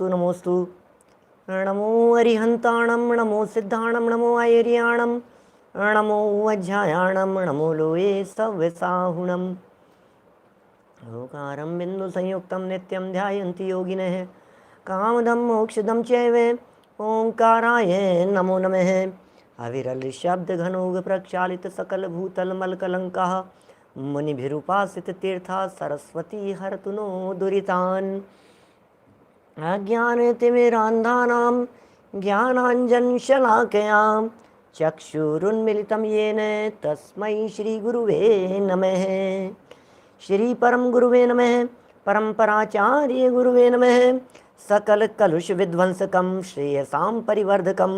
नमोस्तु नमोस्तु। नमो अरिहंताणं नमो सिद्धाणं नमो आयर्याणं नमो अध्यायाणं नमो लोये सव्यसाहुणम्। ओंकारं बिन्दुसंयुक्तं नित्यं ध्यायन्ति योगिनः कामदं मोक्षदं चैव ओंकाराय नमो नमः। अविरल शब्द घनोग प्रक्षालित सकल भूतल मलकलंकः मुनिभिरुपासित तीर्था सरस्वती हरतु नो दुरितान्। अज्ञानतिमिरान्धानां ज्ञानाञ्जनशलाकया चक्षुरुन्मिलितं येन तस्मै श्रीगुरुवे नमः। श्री परम गुरुवे नमः। परम्पराचार्य गुरुवे नमः। सकल कलुष विध्वंसकं श्रेयसां परिवर्धकं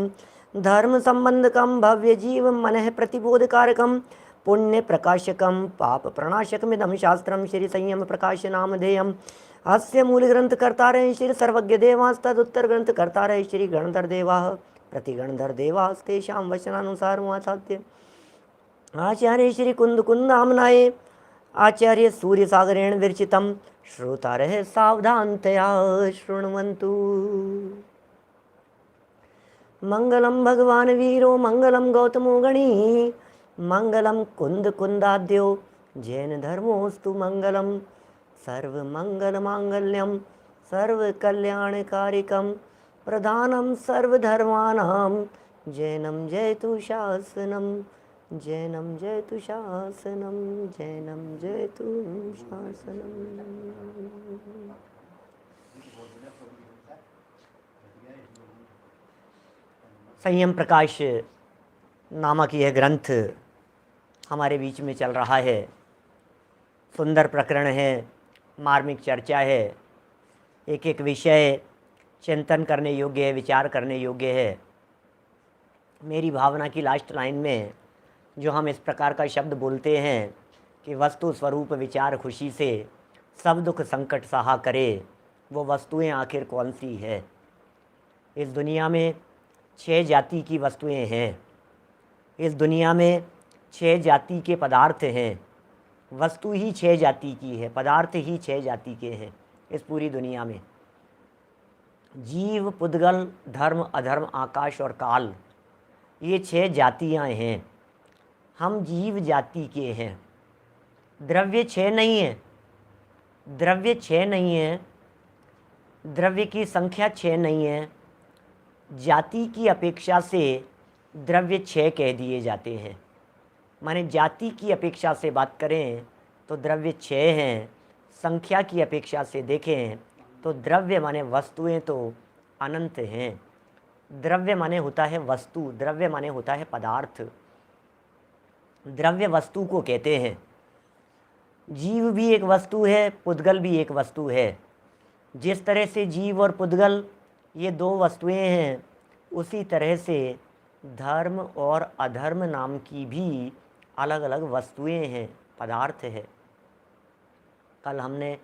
धर्म संबंधकं भव्य जीव मनः प्रतिबोधकारकं पुण्य प्रकाशकं पाप प्रणाशकमिदं शास्त्रं श्री संयम प्रकाश नामधेयम्। अस्य मूल ग्रंथ कर्तारः श्री सर्वज्ञ देवास्तदुत्तर ग्रंथ कर्तारः श्री गणधर देवाः प्रतिगणधर देवास्तेषां वचनानुसारं वासाद्य आचार्य श्री कुंद आचार्य सूर्य सागरेण विरचितं श्रोतारः सावधानतया शृण्वन्तु। मंगलम भगवान वीरो मंगलम गौतमो गणी मंगलम कुंद कुंदाद्यो जैन धर्मोस्तु मंगलम सर्वमंगल मांगल्यम सर्वकल्याणकारिकं प्रधानं सर्वधर्माणां जैनं जयतु शासनं जैनं जयतु शासनं जैनं जयतु शासनं। संयम प्रकाश नामक यह ग्रंथ हमारे बीच में चल रहा है। सुंदर प्रकरण है, मार्मिक चर्चा है, एक एक विषय चिंतन करने योग्य है, विचार करने योग्य है। मेरी भावना की लास्ट लाइन में जो हम इस प्रकार का शब्द बोलते हैं कि वस्तु स्वरूप विचार खुशी से सब दुख संकट सहा करे, वो वस्तुएं आखिर कौन सी है। इस दुनिया में 6 जाति की वस्तुएं हैं। इस दुनिया में 6 जाति के पदार्थ हैं। वस्तु ही 6 जाति की है, पदार्थ ही 6 जाति के हैं इस पूरी दुनिया में। जीव, पुद्गल, धर्म, अधर्म, आकाश और काल, ये 6 जातियां हैं। हम जीव जाति के हैं। द्रव्य 6 नहीं है, द्रव्य 6 नहीं है, द्रव्य की संख्या 6 नहीं है। जाति की अपेक्षा से द्रव्य 6 कह दिए जाते हैं। माने जाति की अपेक्षा से बात करें तो द्रव्य 6 हैं। संख्या की अपेक्षा से देखें तो द्रव्य माने वस्तुएं तो अनंत हैं। द्रव्य माने होता है वस्तु, द्रव्य माने होता है पदार्थ। द्रव्य वस्तु को कहते हैं। जीव भी एक वस्तु है, पुद्गल भी एक वस्तु है। जिस तरह से जीव और पुद्गल ये 2 वस्तुएं हैं, उसी तरह से धर्म और अधर्म नाम की भी अलग अलग वस्तुएं हैं, पदार्थ है। कल हमने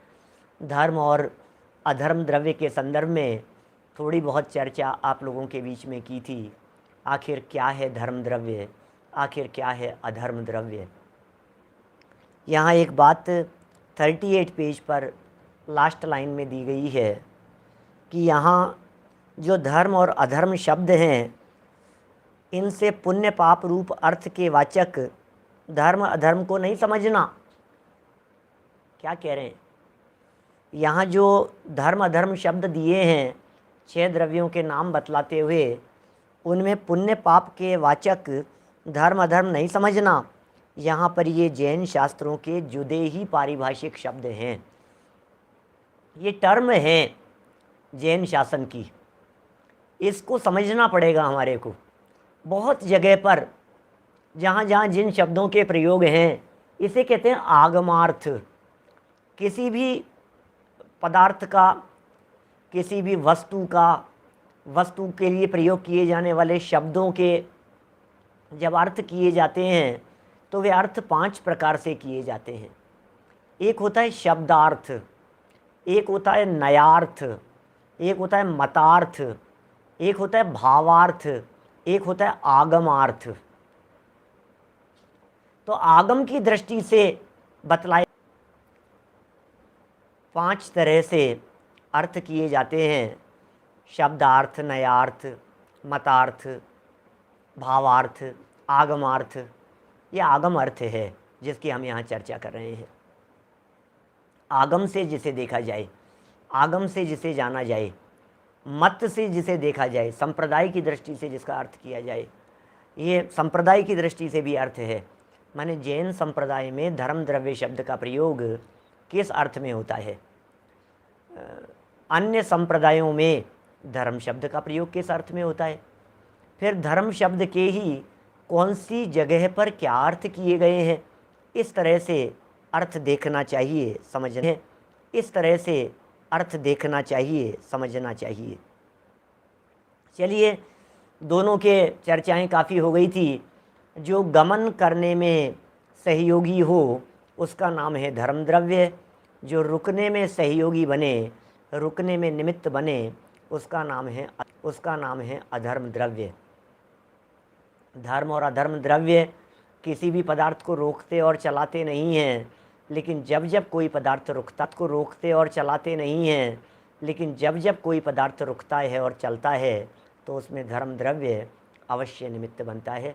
धर्म और अधर्म द्रव्य के संदर्भ में थोड़ी बहुत चर्चा आप लोगों के बीच में की थी। आखिर क्या है धर्म द्रव्य, आखिर क्या है अधर्म द्रव्य। यहाँ एक बात 38 पेज पर लास्ट लाइन में दी गई है कि यहाँ जो धर्म और अधर्म शब्द हैं, इनसे पुण्य पाप रूप अर्थ के वाचक धर्म अधर्म को नहीं समझना। क्या कह रहे हैं? यहाँ जो धर्म अधर्म शब्द दिए हैं 6 द्रव्यों के नाम बतलाते हुए, उनमें पुण्य पाप के वाचक धर्म अधर्म नहीं समझना। यहाँ पर ये जैन शास्त्रों के जुदे ही पारिभाषिक शब्द हैं। ये टर्म हैं जैन शासन की, इसको समझना पड़ेगा हमारे को। बहुत जगह पर जहाँ जहाँ जिन शब्दों के प्रयोग हैं, इसे कहते हैं आगमार्थ। किसी भी पदार्थ का, किसी भी वस्तु का, वस्तु के लिए प्रयोग किए जाने वाले शब्दों के जब अर्थ किए जाते हैं तो वे अर्थ 5 प्रकार से किए जाते हैं। एक होता है शब्दार्थ, एक होता है नयार्थ, एक होता है मतार्थ, एक होता है भावार्थ, एक होता है आगमार्थ। तो आगम की दृष्टि से बतलाए 5 तरह से अर्थ किए जाते हैं। शब्दार्थ, नयार्थ, मतार्थ, भावार्थ, आगमार्थ, ये आगम अर्थ है जिसकी हम यहाँ चर्चा कर रहे हैं। आगम से जिसे देखा जाए, आगम से जिसे जाना जाए, मत से जिसे देखा जाए, संप्रदाय की दृष्टि से जिसका अर्थ किया जाए, ये संप्रदाय की दृष्टि से भी अर्थ है। माने जैन संप्रदाय में धर्म द्रव्य शब्द का प्रयोग किस अर्थ में होता है, अन्य संप्रदायों में धर्म शब्द का प्रयोग किस अर्थ में होता है, फिर धर्म शब्द के ही कौन सी जगह पर क्या अर्थ किए गए हैं, इस तरह से अर्थ देखना चाहिए, समझना, इस तरह से अर्थ देखना चाहिए, समझना चाहिए। चलिए, दोनों के चर्चाएं काफ़ी हो गई थी। जो गमन करने में सहयोगी हो उसका नाम है धर्म द्रव्य, जो रुकने में सहयोगी बने, रुकने में निमित्त बने, उसका नाम है अधर्म द्रव्य। धर्म और अधर्म द्रव्य किसी भी पदार्थ को रोकते और चलाते नहीं हैं, लेकिन जब जब कोई पदार्थ रुकता है और चलता है तो उसमें धर्म द्रव्य अवश्य निमित्त बनता है।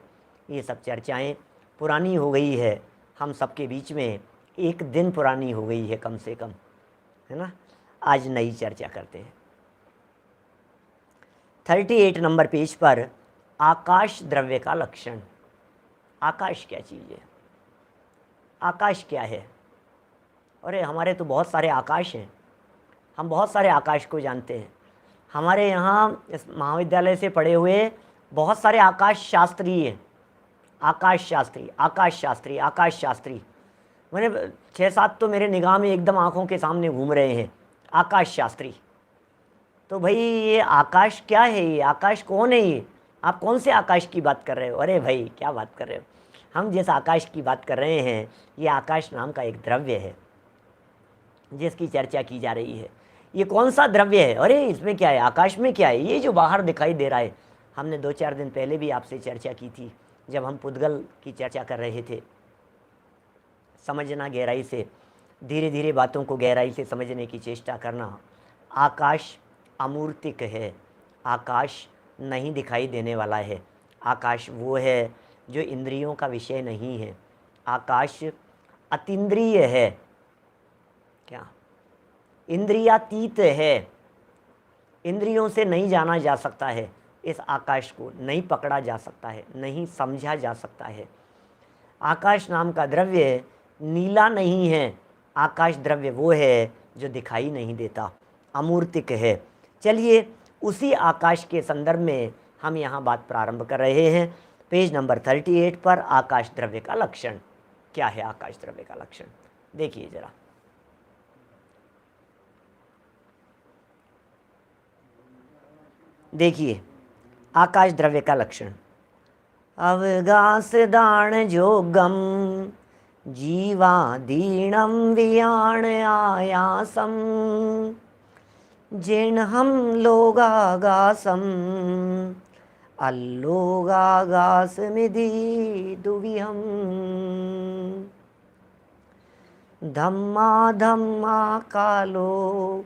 ये सब चर्चाएं पुरानी हो गई है, हम सबके बीच में एक दिन पुरानी हो गई है कम से कम, है ना। आज नई चर्चा करते हैं। 38 नंबर पेज पर आकाश द्रव्य का लक्षण। आकाश क्या चीज़ है, आकाश क्या है? अरे हमारे तो बहुत सारे आकाश हैं, हम बहुत सारे आकाश को जानते हैं। हमारे यहाँ इस महाविद्यालय से पढ़े हुए बहुत सारे आकाश शास्त्री हैं। आकाश शास्त्री मैंने 6-7 तो मेरे निगाह में एकदम आँखों के सामने घूम रहे हैं, आकाश शास्त्री। तो भाई ये आकाश क्या है, ये आकाश कौन है, ये आप कौन से आकाश की बात कर रहे हो? अरे भाई क्या बात कर रहे हो, हम जिस आकाश की बात कर रहे हैं ये आकाश नाम का एक द्रव्य है जिसकी चर्चा की जा रही है। ये कौन सा द्रव्य है? अरे इसमें क्या है, आकाश में क्या है, ये जो बाहर दिखाई दे रहा है। हमने 2-4 दिन पहले भी आपसे चर्चा की थी जब हम पुद्गल की चर्चा कर रहे थे। समझना गहराई से, धीरे धीरे बातों को गहराई से समझने की चेष्टा करना। आकाश अमूर्तिक है, आकाश नहीं दिखाई देने वाला है। आकाश वो है जो इंद्रियों का विषय नहीं है। आकाश अतीन्द्रिय है, क्या इंद्रियातीत है, इंद्रियों से नहीं जाना जा सकता है। इस आकाश को नहीं पकड़ा जा सकता है, नहीं समझा जा सकता है। आकाश नाम का द्रव्य नीला नहीं है, आकाश द्रव्य वो है जो दिखाई नहीं देता, अमूर्तिक है। चलिए उसी आकाश के संदर्भ में हम यहाँ बात प्रारंभ कर रहे हैं। पेज नंबर 38 पर आकाश द्रव्य का लक्षण। क्या है आकाश द्रव्य का लक्षण? देखिए जरा, देखिए आकाश द्रव्य का लक्षण। अवगास दान जोगम जीवादीनम वियाण आयासम जिन्हम लोगागासम अल्लोगागासमिधि दुविहम धम्मा धम्मा कालो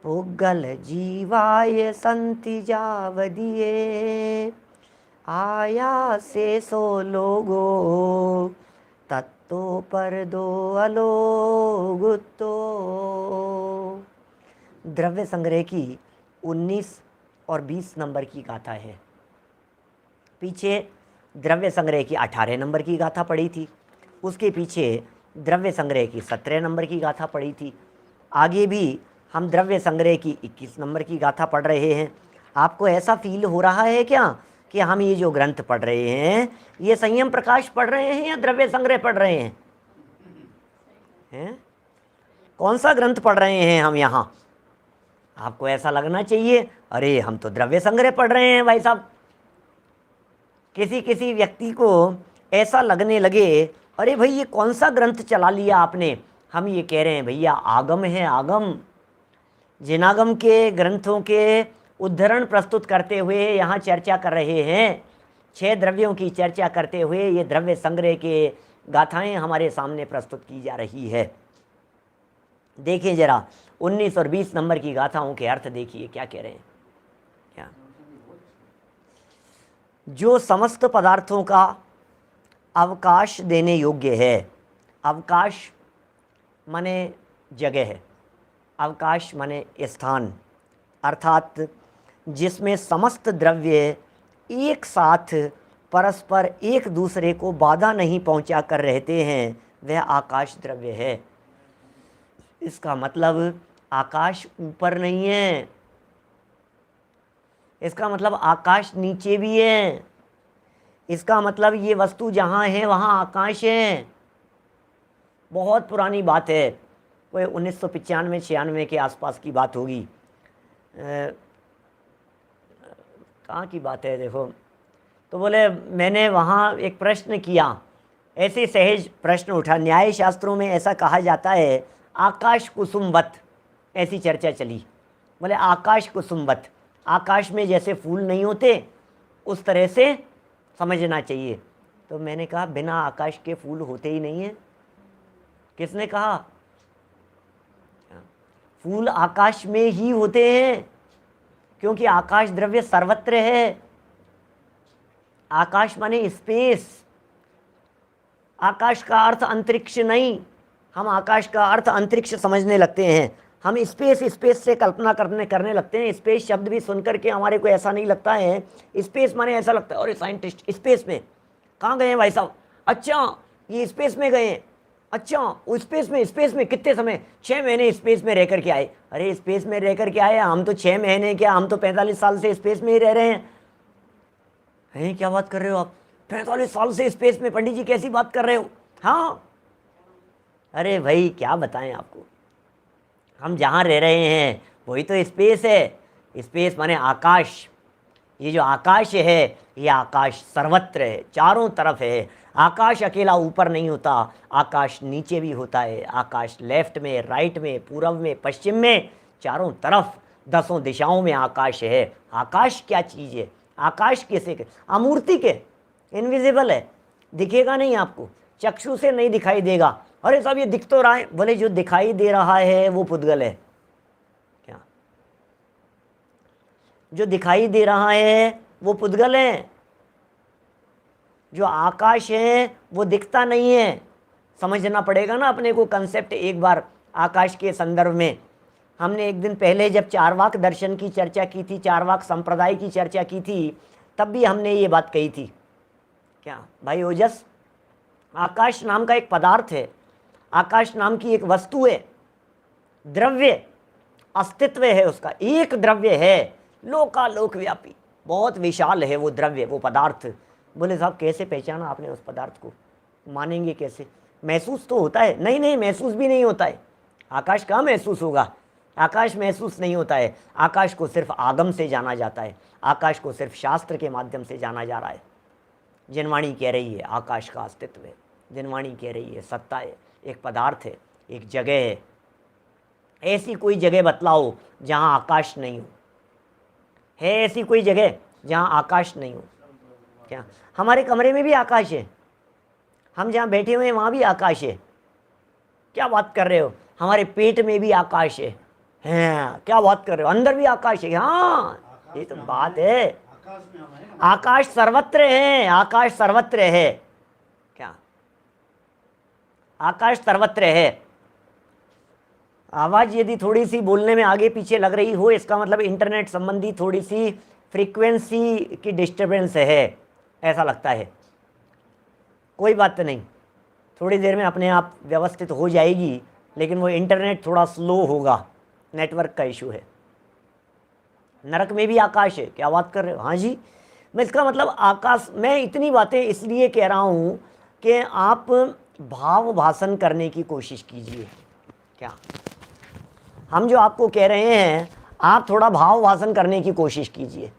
पुग्गल जीवाय संति जावदिये आया से सो लोगो तत्तो पर दो अलोगुतो। द्रव्य संग्रह की 19 और 20 नंबर की गाथा है। पीछे द्रव्य संग्रह की 18 नंबर की गाथा पढ़ी थी, उसके पीछे द्रव्य संग्रह की 17 नंबर की गाथा पढ़ी थी। आगे भी हम द्रव्य संग्रह की 21 नंबर की गाथा पढ़ रहे हैं। आपको ऐसा फील हो रहा है क्या कि हम ये जो ग्रंथ पढ़ रहे हैं ये संयम प्रकाश पढ़ रहे हैं या द्रव्य संग्रह पढ़ रहे हैं? कौन सा ग्रंथ पढ़ रहे हैं हम यहाँ? आपको ऐसा लगना चाहिए अरे हम तो द्रव्य संग्रह पढ़ रहे हैं भाई साहब। किसी किसी व्यक्ति को ऐसा लगने लगे अरे भाई ये कौन सा ग्रंथ चला लिया आपने। हम ये कह रहे हैं भैया आगम है, आगम। जिनागम के ग्रंथों के उद्धरण प्रस्तुत करते हुए यहाँ चर्चा कर रहे हैं। 6 द्रव्यों की चर्चा करते हुए ये द्रव्य संग्रह के गाथाएं हमारे सामने प्रस्तुत की जा रही है। देखिए जरा 19 और 20 नंबर की गाथाओं के अर्थ देखिए क्या कह रहे हैं। क्या जो समस्त पदार्थों का अवकाश देने योग्य है, अवकाश माने जगह है, अवकाश माने स्थान, अर्थात जिसमें समस्त द्रव्य एक साथ परस्पर एक दूसरे को बाधा नहीं पहुंचा कर रहते हैं, वह आकाश द्रव्य है। इसका मतलब आकाश ऊपर नहीं है, इसका मतलब आकाश नीचे भी है, इसका मतलब ये वस्तु जहाँ है वहाँ आकाश है। बहुत पुरानी बात है, कोई 1995-96 के आसपास की बात होगी। कहाँ की बात है देखो, तो बोले मैंने वहाँ एक प्रश्न किया, ऐसे सहज प्रश्न उठा, न्याय शास्त्रों में ऐसा कहा जाता है आकाश कुसुमवत, ऐसी चर्चा चली। बोले आकाश कुसुमवत, आकाश में जैसे फूल नहीं होते उस तरह से समझना चाहिए। तो मैंने कहा बिना आकाश के फूल होते ही नहीं हैं। किसने कहा? फूल आकाश में ही होते हैं, क्योंकि आकाश द्रव्य सर्वत्र है। आकाश माने स्पेस, आकाश का अर्थ अंतरिक्ष नहीं। हम आकाश का अर्थ अंतरिक्ष समझने लगते हैं, हम स्पेस से कल्पना करने लगते हैं। स्पेस शब्द भी सुनकर के हमारे को ऐसा नहीं लगता है, स्पेस माने ऐसा लगता है अरे साइंटिस्ट स्पेस में कहाँ गए हैं भाई साहब? अच्छा ये स्पेस में गए हैं, अच्छा वो स्पेस में कितने समय? 6 महीने स्पेस में रह कर के आए। अरे स्पेस में रह कर के आए, हम तो 6 महीने क्या, हम तो 45 साल से स्पेस में ही रह रहे हैं। क्या बात कर रहे हो आप? 45 साल से स्पेस में? पंडित जी कैसी बात कर रहे हो? हाँ, अरे भाई क्या बताएं आपको, हम जहाँ रह रहे हैं वही तो स्पेस है। स्पेस माने आकाश। ये जो आकाश है ये आकाश सर्वत्र है, चारों तरफ है। आकाश अकेला ऊपर नहीं होता, आकाश नीचे भी होता है। आकाश लेफ्ट में, राइट में, पूर्व में, पश्चिम में, चारों तरफ 10 दिशाओं में आकाश है। आकाश क्या चीज़ है? आकाश किसे के? अमूर्तिक है, इनविजिबल है, दिखेगा नहीं आपको, चक्षु से नहीं दिखाई देगा। अरे साहब ये दिख तो रहा है, बोले जो दिखाई दे रहा है वो पुद्गल है क्या? जो दिखाई दे रहा है वो पुद्गल है। जो आकाश है वो दिखता नहीं है। समझना पड़ेगा ना अपने को कंसेप्ट एक बार आकाश के संदर्भ में। हमने एक दिन पहले जब चारवाक दर्शन की चर्चा की थी, चारवाक संप्रदाय की चर्चा की थी, तब भी हमने ये बात कही थी क्या भाई ओजस? आकाश नाम का एक पदार्थ है, आकाश नाम की एक वस्तु है, द्रव्य अस्तित्व है उसका, एक द्रव्य है, लोकालोक व्यापी, बहुत विशाल है वो द्रव्य, वो पदार्थ। बोले साहब कैसे पहचाना आपने उस पदार्थ को? मानेंगे कैसे? महसूस तो होता है। नहीं, महसूस भी नहीं होता है। आकाश कहाँ महसूस होगा? आकाश महसूस नहीं होता है। आकाश को सिर्फ आगम से जाना जाता है, आकाश को सिर्फ शास्त्र के माध्यम से जाना जा रहा है। जिनवाणी कह रही है आकाश का अस्तित्व है, जिनवाणी कह रही है सत्ता है, एक पदार्थ है, एक जगह है। ऐसी कोई जगह बतलाओ जहाँ आकाश नहीं हो। है ऐसी कोई जगह जहाँ आकाश नहीं हो क्या? हमारे कमरे में भी आकाश है, हम जहाँ बैठे हुए हैं वहाँ भी आकाश है। क्या बात कर रहे हो? हमारे पेट में भी आकाश है। हैं क्या बात कर रहे हो? अंदर भी आकाश है। हाँ ये तो बात है, आकाश सर्वत्र है, आकाश सर्वत्र है क्या? आकाश सर्वत्र है। आवाज़ यदि थोड़ी सी बोलने में आगे पीछे लग रही हो, इसका मतलब इंटरनेट संबंधी थोड़ी सी फ्रीक्वेंसी की डिस्टर्बेंस है, ऐसा लगता है। कोई बात नहीं, थोड़ी देर में अपने आप व्यवस्थित हो जाएगी, लेकिन वो इंटरनेट थोड़ा स्लो होगा, नेटवर्क का इशू है। नरक में भी आकाश है। क्या बात कर रहे हो? हाँ जी, मैं इसका मतलब आकाश, मैं इतनी बातें इसलिए कह रहा हूँ कि आप भाव भाषण करने की कोशिश कीजिए। क्या हम जो आपको कह रहे हैं, आप थोड़ा भाव भाषण करने की कोशिश कीजिए।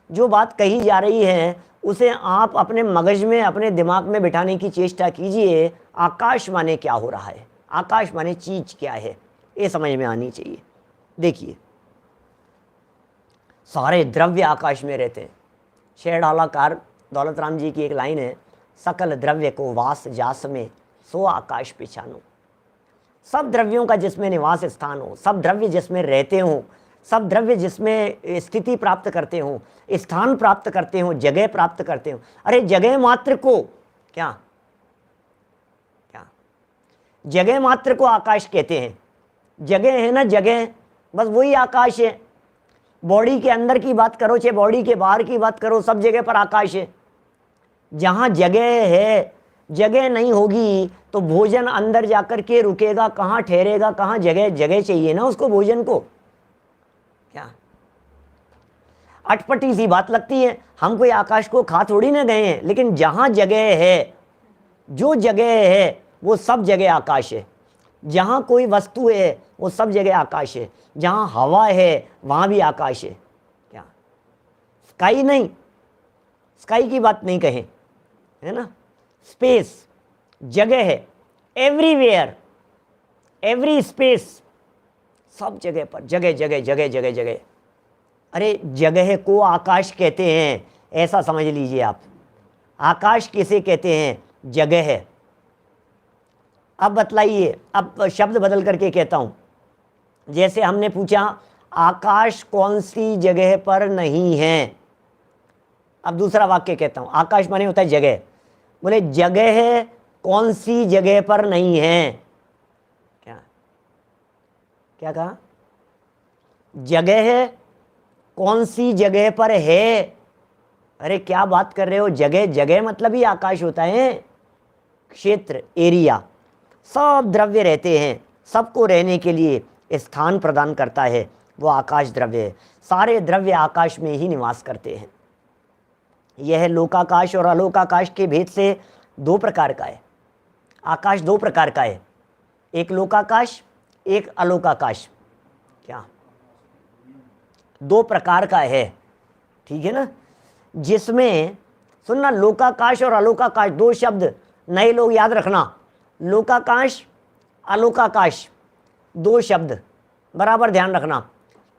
जो बात कही जा रही है उसे आप अपने मगज में, अपने दिमाग में बिठाने की चेष्टा कीजिए। आकाश माने क्या हो रहा है, आकाश माने चीज क्या है, ये समझ में आनी चाहिए। देखिए सारे द्रव्य आकाश में रहते हैं। शेरडालाकार दौलत राम जी की एक लाइन है, सकल द्रव्य को वास जास में सो आकाश पिछानो। सब द्रव्यों का जिसमें निवास स्थान हो, सब द्रव्य जिसमें रहते हों, सब द्रव्य जिसमें स्थिति प्राप्त करते हों, स्थान प्राप्त करते हों, जगह प्राप्त करते हों। अरे जगह मात्र को क्या क्या जगह मात्र को आकाश कहते हैं। जगह है ना, जगह, बस वही आकाश है। बॉडी के अंदर की बात करो चाहे बॉडी के बाहर की बात करो, सब जगह पर आकाश है। जहाँ जगह है, जगह नहीं होगी तो भोजन अंदर जाकर के रुकेगा कहाँ, ठहरेगा कहाँ? जगह, जगह चाहिए ना उसको, भोजन को। क्या अटपटी सी बात लगती है। हम कोई आकाश को खा थोड़ी ना गए हैं, लेकिन जहाँ जगह है, जो जगह है वो सब जगह आकाश है। जहाँ कोई वस्तु है वो सब जगह आकाश है। जहाँ हवा है वहाँ भी आकाश है। क्या स्काई नहीं, स्काई की बात नहीं कहें, है ना। स्पेस जगह है, एवरीवेयर, एवरी स्पेस, सब जगह पर, जगह जगह जगह जगह जगह। अरे जगह को आकाश कहते हैं, ऐसा समझ लीजिए आप। आकाश किसे कहते हैं? जगह है। अब बतलाइए, अब शब्द बदल करके कहता हूं। जैसे हमने पूछा आकाश कौन सी जगह पर नहीं है, अब दूसरा वाक्य कहता हूं। आकाश माने होता है जगह, बोले जगह कौन सी जगह पर नहीं है। क्या क्या कहा? जगह कौन सी जगह पर है। अरे क्या बात कर रहे हो? जगह, जगह मतलब ही आकाश होता है। क्षेत्र, एरिया, सब द्रव्य रहते हैं, सबको रहने के लिए स्थान प्रदान करता है, वो आकाश द्रव्य है। सारे द्रव्य आकाश में ही निवास करते हैं। यह लोकाकाश और अलोकाकाश के भेद से दो प्रकार का है। आकाश दो प्रकार का है, एक लोकाकाश, एक अलोकाकाश। क्या दो प्रकार का है, ठीक है ना। जिसमें सुनना, लोकाकाश और अलोकाकाश दो शब्द नए लोग याद रखना। लोकाकाश, अलोकाकाश, दो शब्द बराबर ध्यान रखना।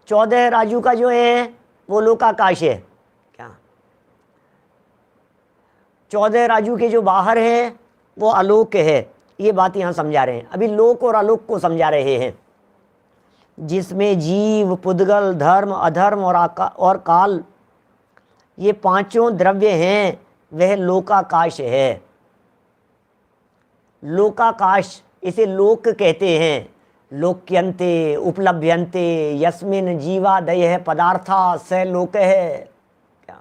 14 राजू का जो है वो लोकाकाश है। क्या 14 राजू के जो बाहर है वो आलोक है। ये बात यहाँ समझा रहे हैं। अभी लोक और आलोक को समझा रहे हैं। जिसमें जीव, पुद्गल, धर्म, अधर्म और काल, ये पांचों द्रव्य हैं, वह लोकाकाश है। लोकाकाश, इसे लोक कहते हैं। लोक्यन्ते, उपलभ्यन्ते, यस्मिन जीवादयः पदार्था स लोक है। क्या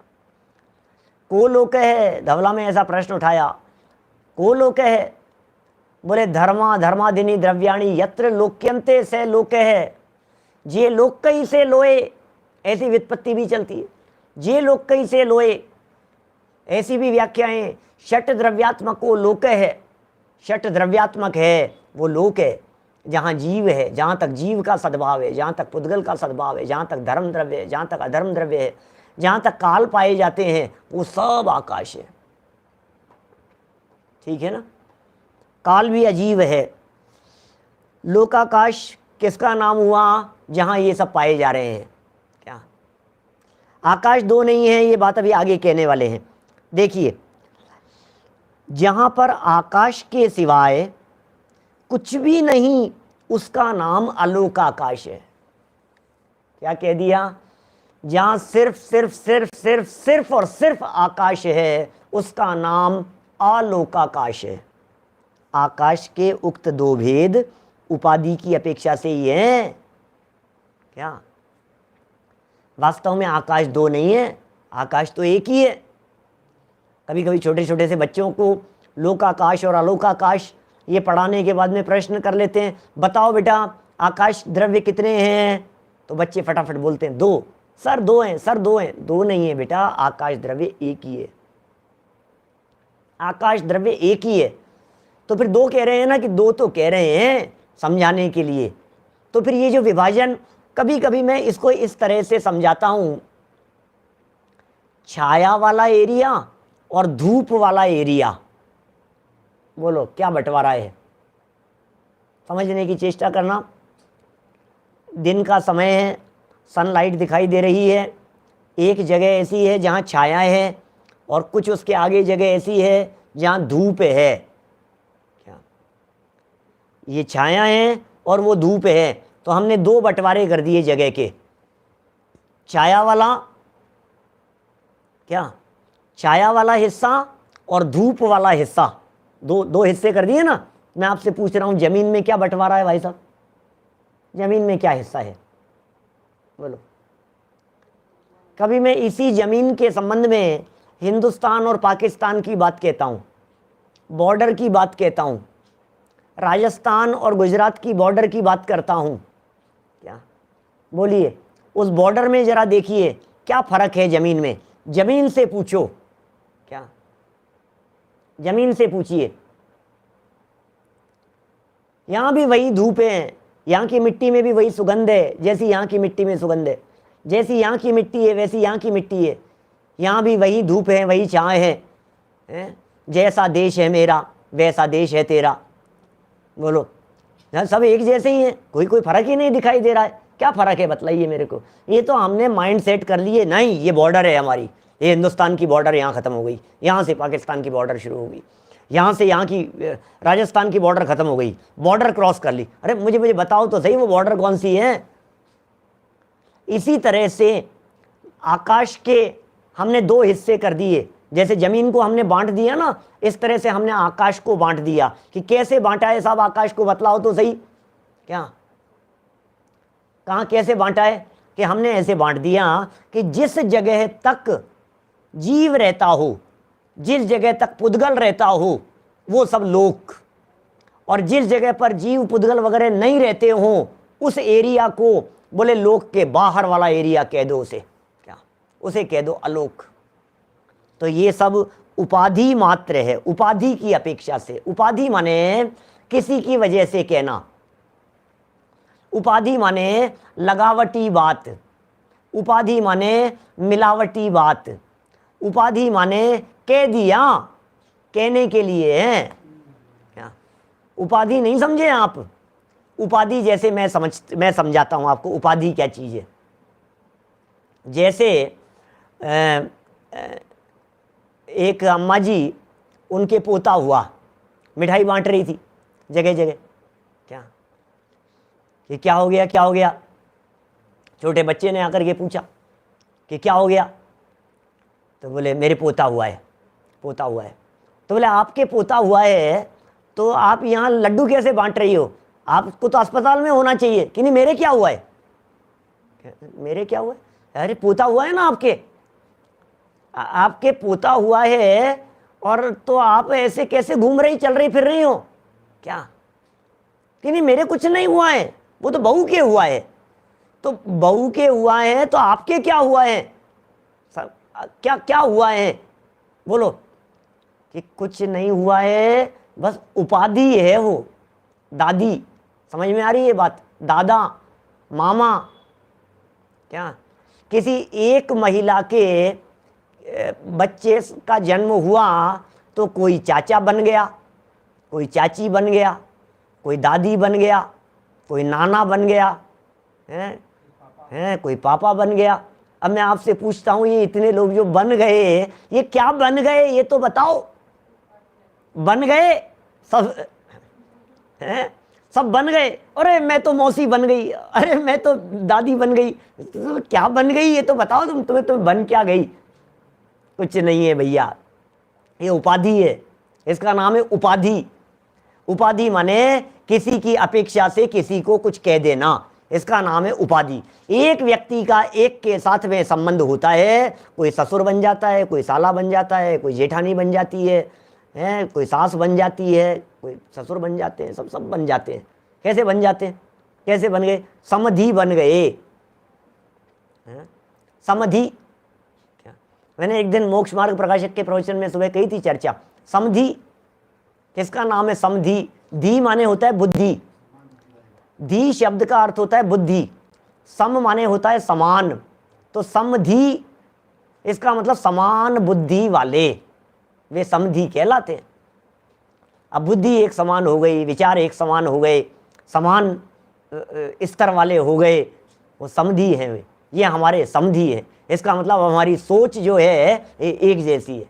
को लोक है? धवला में ऐसा प्रश्न उठाया, को लोक है? बोले धर्मा धर्मादिनी द्रव्याणी यत्र लोक्यन्ते स लोक है। जे लोक कई से लोए, ऐसी व्युत्पत्ति भी चलती है। जे लोक कई से लोए, ऐसी भी व्याख्याएं। षट द्रव्यात्मको लोक है, षट द्रव्यात्मक है वो लोक है। जहाँ जीव है, जहाँ तक जीव का सद्भाव है, जहाँ तक पुद्गल का सद्भाव है, जहाँ तक धर्म द्रव्य है, जहाँ तक अधर्म द्रव्य है, जहाँ तक काल पाए जाते हैं, वो सब आकाश है। ठीक है ना। काल भी अजीब है। लोकाकाश किसका नाम हुआ? जहाँ ये सब पाए जा रहे हैं। क्या आकाश दो नहीं है? ये बात अभी आगे कहने वाले हैं। देखिए, जहाँ पर आकाश के सिवाय कुछ भी नहीं, उसका नाम अलोकाकाश है। क्या कह दिया? जहाँ सिर्फ सिर्फ सिर्फ सिर्फ सिर्फ और सिर्फ आकाश है, उसका नाम अलोकाकाश है। आकाश के उक्त दो भेद उपाधि की अपेक्षा से ही हैं। क्या वास्तव में आकाश दो नहीं है, आकाश तो एक ही है। कभी कभी छोटे छोटे से बच्चों को लोकाकाश और अलोकाकाश ये पढ़ाने के बाद में प्रश्न कर लेते हैं, बताओ बेटा आकाश द्रव्य कितने हैं? तो बच्चे फटाफट बोलते हैं दो। सर दो हैं, सर दो हैं। दो नहीं है बेटा, आकाश द्रव्य एक ही है। आकाश द्रव्य एक ही है। तो फिर दो कह रहे हैं ना, कि दो तो कह रहे हैं समझाने के लिए। तो फिर ये जो विभाजन, कभी कभी मैं इसको इस तरह से समझाता हूं, छाया वाला एरिया और धूप वाला एरिया। बोलो क्या बंटवारा है? समझने की चेष्टा करना। दिन का समय है, सनलाइट दिखाई दे रही है। एक जगह ऐसी है जहाँ छाया है, और कुछ उसके आगे जगह ऐसी है जहाँ धूप है। क्या ये छाया है और वो धूप है? तो हमने दो बंटवारे कर दिए जगह के। छाया वाला, क्या छाया वाला हिस्सा और धूप वाला हिस्सा, दो हिस्से कर दिए ना। मैं आपसे पूछ रहा हूं जमीन में क्या बंटवारा है भाई साहब? जमीन में क्या हिस्सा है बोलो? कभी मैं इसी जमीन के संबंध में हिंदुस्तान और पाकिस्तान की बात कहता हूं, बॉर्डर की बात कहता हूं, राजस्थान और गुजरात की बॉर्डर की बात करता हूं। क्या बोलिए, उस बॉर्डर में जरा देखिए क्या फर्क है जमीन में। जमीन से पूछो, क्या जमीन से पूछिए। यहां भी वही धूप है, यहां की मिट्टी में भी वही सुगंध है जैसी यहां की मिट्टी में सुगंध है। जैसी यहाँ की मिट्टी है वैसी यहाँ की मिट्टी है। यहाँ भी वही धूप है, वही छाँव है। जैसा देश है मेरा वैसा देश है तेरा। बोलो, सब एक जैसे ही हैं, कोई फर्क ही नहीं दिखाई दे रहा है। क्या फ़र्क है बतलाइए मेरे को। ये तो हमने माइंड सेट कर लिए, नहीं ये बॉर्डर है हमारी, ये हिंदुस्तान की बॉर्डर यहाँ ख़त्म हो गई, यहाँ से पाकिस्तान की बॉर्डर शुरू हो गई, यहाँ से यहाँ की राजस्थान की बॉर्डर ख़त्म हो गई, बॉर्डर क्रॉस कर ली। अरे मुझे बताओ तो सही वो बॉर्डर कौन सी है? इसी तरह से आकाश के हमने दो हिस्से कर दिए। जैसे जमीन को हमने बांट दिया ना, इस तरह से हमने आकाश को बांट दिया। कि कैसे बांटा है साहब आकाश को, बतलाओ तो सही। क्या कहाँ कैसे बांटा है? कि हमने ऐसे बांट दिया कि जिस जगह तक जीव रहता हो, जिस जगह तक पुद्गल रहता हो, वो सब लोक, और जिस जगह पर जीव पुद्गल वगैरह नहीं रहते हो उस एरिया को बोले लोक के बाहर वाला एरिया कह दो उसे। क्या उसे कह दो अलोक। तो ये सब उपाधि मात्र है, उपाधि की अपेक्षा से। उपाधि माने किसी की वजह से कहना, उपाधि माने लगावटी बात, उपाधि माने मिलावटी बात, उपाधि माने कह दिया, कहने के लिए है। क्या उपाधि नहीं समझे आप? उपाधि जैसे मैं समझाता हूं आपको उपाधि क्या चीज़ है। जैसे एक अम्मा जी, उनके पोता हुआ, मिठाई बांट रही थी जगह जगह। क्या कि क्या हो गया, क्या हो गया? छोटे बच्चे ने आकर के पूछा कि क्या हो गया? तो बोले मेरे पोता हुआ है, पोता हुआ है। तो बोले आपके पोता हुआ है तो आप यहाँ लड्डू कैसे बांट रही हो? आपको तो अस्पताल में होना चाहिए। कि नहीं मेरे क्या हुआ है? मेरे क्या हुआ है? अरे पोता हुआ है ना आपके, आपके पोता हुआ है, और तो आप ऐसे कैसे घूम रही, चल रही, फिर रही हो? क्या कि नहीं मेरे कुछ नहीं हुआ है, वो तो बहू के हुआ है। तो बहू के हुआ है तो आपके क्या हुआ है? क्या क्या हुआ है बोलो? कि कुछ नहीं हुआ है, बस उपाधि है वो। दादी, समझ में आ रही है बात? दादा, मामा। क्या किसी एक महिला के बच्चे का जन्म हुआ तो कोई चाचा बन गया, कोई चाची बन गया, कोई दादी बन गया, कोई नाना बन गया, कोई पापा बन गया। अब मैं आपसे पूछता हूँ, ये इतने लोग जो बन गए, ये क्या बन गए ये तो बताओ। बन गए सब, सब बन गए। अरे मैं तो मौसी बन गई, अरे मैं तो दादी बन गई। तो क्या बन गई ये तो बताओ तुम्हें बन क्या गई? कुछ नहीं है भैया, ये उपाधि है। इसका नाम है उपाधि। उपाधि माने किसी की अपेक्षा से किसी को कुछ कह देना, इसका नाम है उपाधि। एक व्यक्ति का एक के साथ में संबंध होता है, कोई ससुर बन जाता है, कोई साला बन जाता है, कोई जेठानी बन जाती है, कोई सास बन जाती है, कोई ससुर बन जाते हैं, सब बन जाते हैं। कैसे बन जाते हैं? कैसे बन गए? समधि बन गए। समधि, क्या मैंने एक दिन मोक्ष मार्ग प्रकाशक के प्रवचन में सुबह कही थी चर्चा। समधि किसका नाम है? समधि। धी माने होता है बुद्धि, धी शब्द का अर्थ होता है बुद्धि, सम माने होता है समान। तो समधि इसका मतलब समान बुद्धि वाले, वे समधि कहलाते हैं। अब बुद्धि एक समान हो गई, विचार एक समान हो गए, समान स्तर वाले हो गए, वो समधि हैं वे। ये हमारे समधि है। इसका मतलब हमारी सोच जो है एक जैसी है।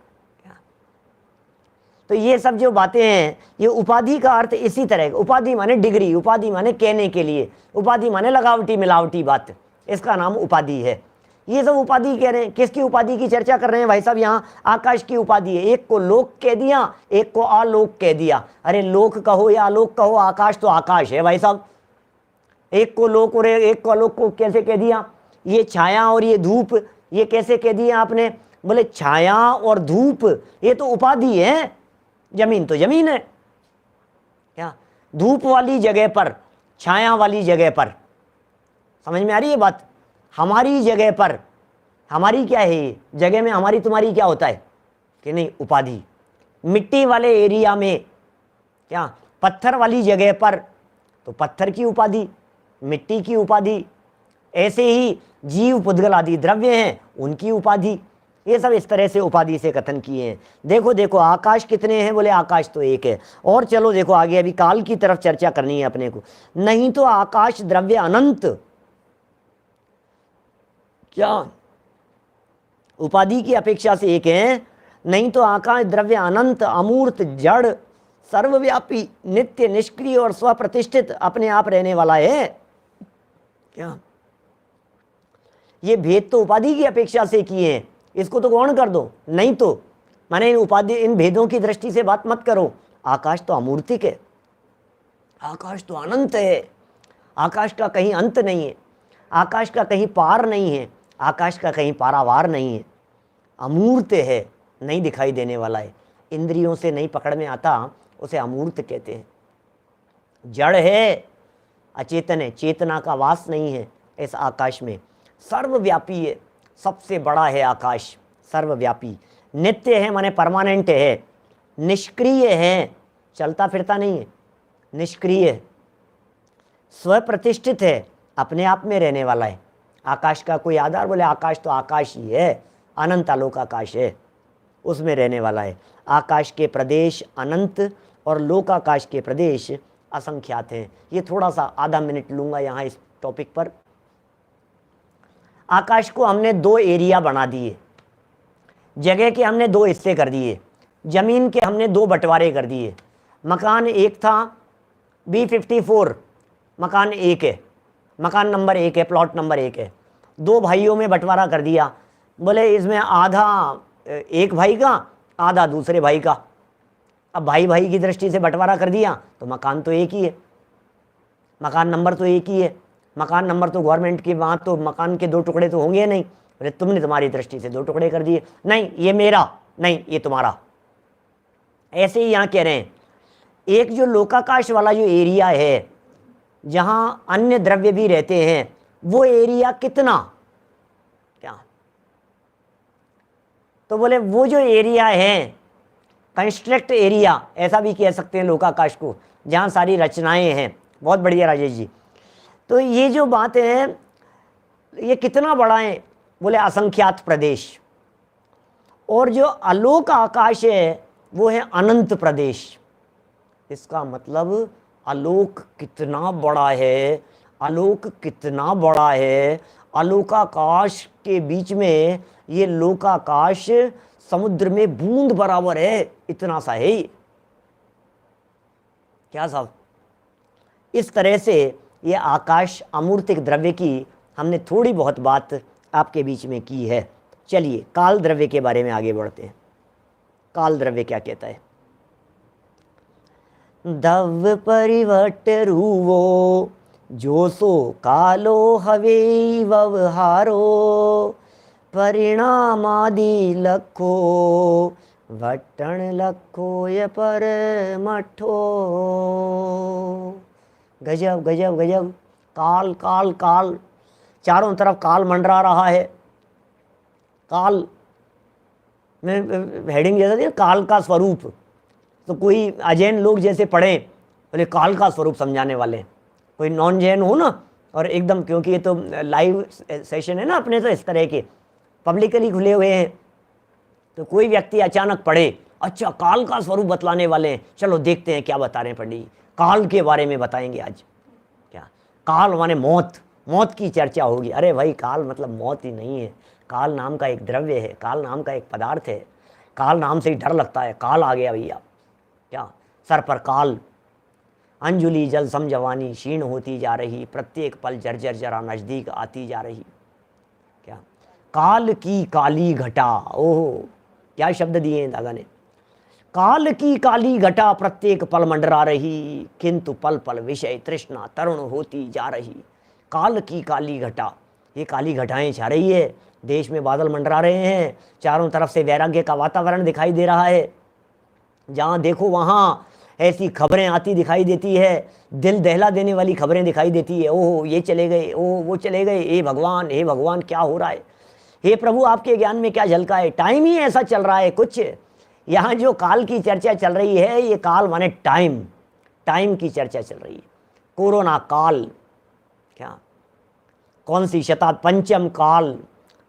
तो ये सब जो बातें हैं, ये उपाधि का अर्थ इसी तरह। उपाधि माने डिग्री, उपाधि माने कहने के लिए, उपाधि माने लगावटी मिलावटी बात, इसका नाम उपाधि है। ये सब उपाधि कह रहे हैं। किसकी उपाधि की चर्चा कर रहे हैं भाई साहब? यहाँ आकाश की उपाधि है। एक को लोक कह दिया, एक को आलोक कह दिया। अरे लोक कहो या आलोक कहो, आकाश तो आकाश है भाई साहब। एक को लोक और एक को आलोक को कैसे कह दिया? ये छाया और ये धूप, ये कैसे कह दिया आपने? बोले छाया और धूप ये तो उपाधि है, जमीन तो जमीन है। क्या धूप वाली जगह पर, छाया वाली जगह पर, समझ में आ रही है बात? हमारी जगह पर, हमारी क्या है ये जगह में, हमारी तुम्हारी क्या होता है कि नहीं? उपाधि। मिट्टी वाले एरिया में, क्या पत्थर वाली जगह पर तो पत्थर की उपाधि, मिट्टी की उपाधि। ऐसे ही जीव पुद्गल आदि द्रव्य हैं, उनकी उपाधि। ये सब इस तरह से उपाधि से कथन किए हैं। देखो देखो आकाश कितने हैं? बोले आकाश तो एक है। और चलो देखो आगे, अभी काल की तरफ चर्चा करनी है अपने को। नहीं तो आकाश द्रव्य अनंत, क्या उपाधि की अपेक्षा से एक है? नहीं तो आकाश द्रव्य अनंत, अमूर्त, जड़, सर्वव्यापी, नित्य, निष्क्रिय और स्वप्रतिष्ठित, अपने आप रहने वाला है। क्या ये भेद तो उपाधि की अपेक्षा से किए हैं, इसको तो गौण कर दो। नहीं तो माने इन उपाधि, इन भेदों की दृष्टि से बात मत करो। आकाश तो अमूर्तिक है, आकाश तो अनंत है, आकाश का कहीं अंत नहीं है, आकाश का कहीं पार नहीं है, आकाश का कहीं पारावार नहीं है, अमूर्त है, नहीं दिखाई देने वाला है, इंद्रियों से नहीं पकड़ में आता, उसे अमूर्त कहते हैं। जड़ है, अचेतन है, चेतना का वास नहीं है इस आकाश में। सर्वव्यापी है, सबसे बड़ा है आकाश, सर्वव्यापी। नित्य है माने परमानेंट है। निष्क्रिय है, चलता फिरता नहीं है, निष्क्रिय है। स्वप्रतिष्ठित है, अपने आप में रहने वाला है। आकाश का कोई आधार? बोले आकाश तो आकाश ही है, अनंत आलोक आकाश है, उसमें रहने वाला है। आकाश के प्रदेश अनंत और लोकाकाश के प्रदेश असंख्यात हैं। ये थोड़ा सा आधा मिनट लूँगा यहाँ इस टॉपिक पर। आकाश को हमने दो एरिया बना दिए, जगह के हमने दो हिस्से कर दिए, ज़मीन के हमने दो बंटवारे कर दिए। मकान एक था, B54 मकान एक है, मकान नंबर एक है, प्लॉट नंबर एक है। दो भाइयों में बंटवारा कर दिया। बोले इसमें आधा एक भाई का, आधा दूसरे भाई का। अब भाई भाई की दृष्टि से बंटवारा कर दिया तो मकान तो एक ही है, मकान नंबर तो एक ही है। मकान नंबर तो गवर्नमेंट की, वहाँ तो मकान के दो टुकड़े तो होंगे नहीं। बोले तुमने तुम्हारी दृष्टि से दो टुकड़े कर दिए, नहीं ये मेरा, नहीं ये तुम्हारा। ऐसे ही यहाँ कह रहे हैं, एक जो लोकाकाश वाला जो एरिया है जहाँ अन्य द्रव्य भी रहते हैं, वो एरिया कितना? क्या तो बोले वो जो एरिया है, कंस्ट्रक्ट एरिया ऐसा भी कह सकते हैं लोकाकाश को, जहाँ सारी रचनाएं हैं। बहुत बढ़िया राजेश जी। तो ये जो बात है, ये कितना बड़ा है? बोले असंख्यात प्रदेश। और जो आलोक आकाश है वो है अनंत प्रदेश। इसका मतलब आलोक कितना बड़ा है, आलोक कितना बड़ा है। आलोकाकाश के बीच में ये लोकाकाश समुद्र में बूंद बराबर है, इतना सा है। क्या साहब? इस तरह से ये आकाश अमूर्तिक द्रव्य की हमने थोड़ी बहुत बात आपके बीच में की है। चलिए काल द्रव्य के बारे में आगे बढ़ते हैं। काल द्रव्य क्या कहता है? दव परिवट रूवो, जो सो कालो हवे व्यवहारो, परिणामादि लखो, वट्टण लखो य पर मठो। गजब गजब गजब। काल काल काल, चारों तरफ काल मंडरा रहा है। काल में हेडिंग जैसा दिया, काल का स्वरूप। तो कोई अजैन लोग जैसे पढ़ें, बोले काल का स्वरूप समझाने वाले, कोई नॉन जैन हो ना, और एकदम, क्योंकि ये तो लाइव सेशन है ना अपने, तो इस तरह के पब्लिकली खुले हुए हैं। तो कोई व्यक्ति अचानक पढ़े, अच्छा काल का स्वरूप बतलाने वाले हैं, चलो देखते हैं क्या बता रहे हैं पंडित जी। काल के बारे में बताएंगे आज। क्या काल माने मौत, मौत की चर्चा होगी। अरे भाई काल मतलब मौत ही नहीं है, काल नाम का एक द्रव्य है, काल नाम का एक पदार्थ है। काल नाम से ही डर लगता है, काल आ गया भैया। क्या सर पर काल, अंजुली जल सम जवानी क्षीण होती जा रही, प्रत्येक पल जर्जर जरा नज़दीक आती जा रही। क्या काल की काली घटा, ओहो क्या शब्द दिए हैं दादा ने। काल की काली घटा प्रत्येक पल मंडरा रही, किंतु पल पल विषय तृष्णा तरुण होती जा रही। काल की काली घटा, ये काली घटाएं छा रही है, देश में बादल मंडरा रहे हैं, चारों तरफ से वैराग्य का वातावरण दिखाई दे रहा है, जहाँ देखो वहाँ ऐसी खबरें आती दिखाई देती है, दिल दहला देने वाली खबरें दिखाई देती है। ओह ये चले गए, ओह वो चले गए, हे भगवान क्या हो रहा है, हे प्रभु आपके ज्ञान में क्या झलका है। टाइम ही ऐसा चल रहा है कुछ। यहाँ जो काल की चर्चा चल रही है, ये काल माने टाइम, टाइम की चर्चा चल रही है। कोरोना काल, क्या कौन सी शताब्दी, पंचम काल,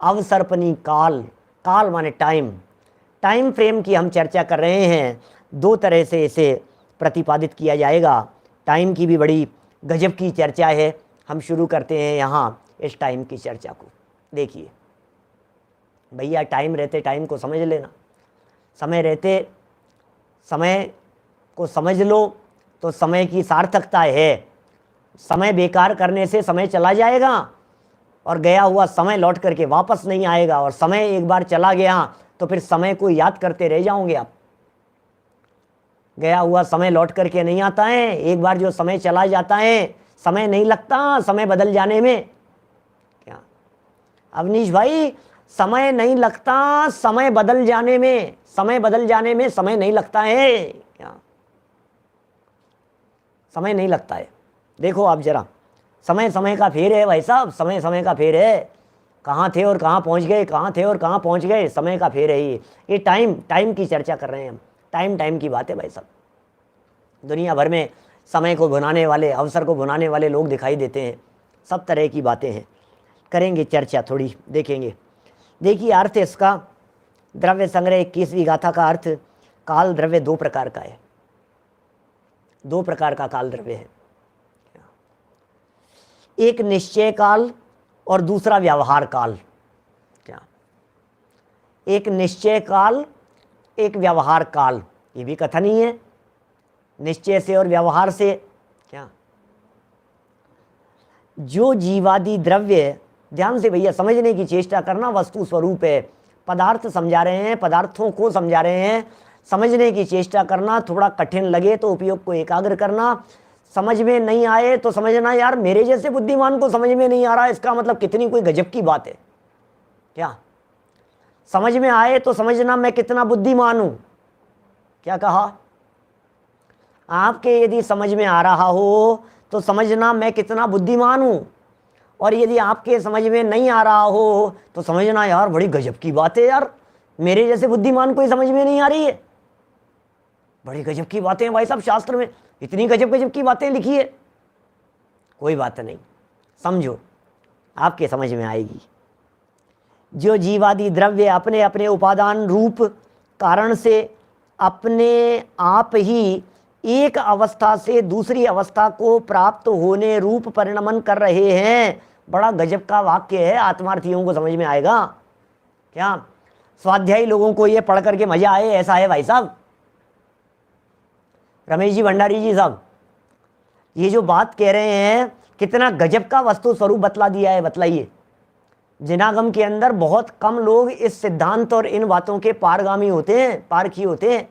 अवसर्पणी काल, काल माने टाइम, टाइम फ्रेम की हम चर्चा कर रहे हैं। दो तरह से इसे प्रतिपादित किया जाएगा। टाइम की भी बड़ी गजब की चर्चा है। हम शुरू करते हैं यहाँ इस टाइम की चर्चा को। देखिए भैया, टाइम रहते टाइम को समझ लेना, समय रहते समय को समझ लो तो समय की सार्थकता है। समय बेकार करने से समय चला जाएगा और गया हुआ समय लौट करके वापस नहीं आएगा, और समय एक बार चला गया तो फिर समय को याद करते रह जाओगे आप। गया हुआ समय लौट करके नहीं आता है, एक बार जो समय चला जाता है, समय नहीं लगता समय बदल जाने में। क्या अवनीश भाई, समय नहीं लगता समय बदल जाने में, समय बदल जाने में समय नहीं लगता है। क्या समय नहीं लगता है? देखो आप जरा, समय समय का फेर है भाई साहब, समय समय का फेर है। कहाँ थे और कहाँ पहुँच गए, कहाँ थे और कहाँ पहुँच गए, समय का फेर है ये टाइम, टाइम की चर्चा कर रहे हैं हम। टाइम टाइम की बात है भाई साहब। दुनिया भर में समय को भुनाने वाले, अवसर को भुनाने वाले लोग दिखाई देते हैं। सब तरह की बातें हैं, करेंगे चर्चा थोड़ी, देखेंगे। देखिए अर्थ इसका, द्रव्य संग्रह 21वीं गाथा का अर्थ, काल द्रव्य दो प्रकार का है, दो प्रकार का काल द्रव्य है। एक निश्चय काल और दूसरा व्यवहार काल। क्या एक निश्चय काल, एक व्यवहार काल, ये भी कथन ही है, निश्चय से और व्यवहार से। क्या जो जीवादि द्रव्य, ध्यान से भैया समझने की चेष्टा करना, वस्तु स्वरूप है। पदार्थ समझा रहे हैं, पदार्थों को समझा रहे हैं, समझने की चेष्टा करना। थोड़ा कठिन लगे तो उपयोग को एकाग्र करना, समझ में नहीं आए तो समझना यार मेरे जैसे बुद्धिमान को समझ में नहीं आ रहा, इसका मतलब कितनी कोई गजब की बात है। क्या समझ में आए तो समझना मैं कितना बुद्धिमान हूं। क्या कहा? आपके यदि समझ में आ रहा हो तो समझना मैं कितना बुद्धिमान हूं, और यदि आपके समझ में नहीं आ रहा हो तो समझना यार बड़ी गजब की बात है, यार मेरे जैसे बुद्धिमान कोई समझ में नहीं आ रही है। बड़ी गजब की बातें हैं भाई साहब, शास्त्र में इतनी गजब गजब की बातें लिखी है। कोई बात नहीं, समझो आपके समझ में आएगी। जो जीवादि द्रव्य अपने अपने उपादान रूप कारण से अपने आप ही एक अवस्था से दूसरी अवस्था को प्राप्त होने रूप परिणमन कर रहे हैं। बड़ा गजब का वाक्य है, आत्मार्थियों को समझ में आएगा। क्या स्वाध्यायी लोगों को ये पढ़ करके मजा आए ऐसा है भाई साहब? रमेश जी भंडारी जी साहब, ये जो बात कह रहे हैं कितना गजब का वस्तु स्वरूप बतला दिया है। बतलाइए, जिनागम के अंदर बहुत कम लोग इस सिद्धांत और इन बातों के पारगामी होते हैं, पारखी होते हैं,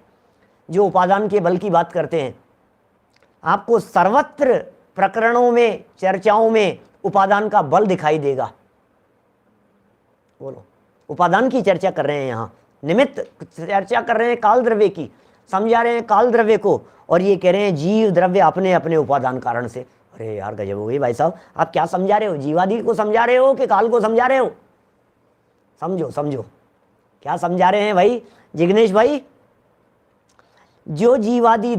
जो उपादान के बल की बात करते हैं। आपको सर्वत्र प्रकरणों में, चर्चाओं में उपादान का बल दिखाई देगा। बोलो, उपादान की चर्चा कर रहे हैं, यहाँ निमित्त चर्चा कर रहे हैं काल द्रव्य की, समझा रहे हैं काल द्रव्य को, और ये कह रहे हैं जीव द्रव्य अपने अपने उपादान कारण से। अरे यार गजब हो गई भाई साहब, आप क्या समझा रहे हो? जीवादि को समझा रहे हो कि काल को समझा रहे हो? समझो समझो क्या समझा रहे हैं भाई जिग्नेश भाई। जो जीवादि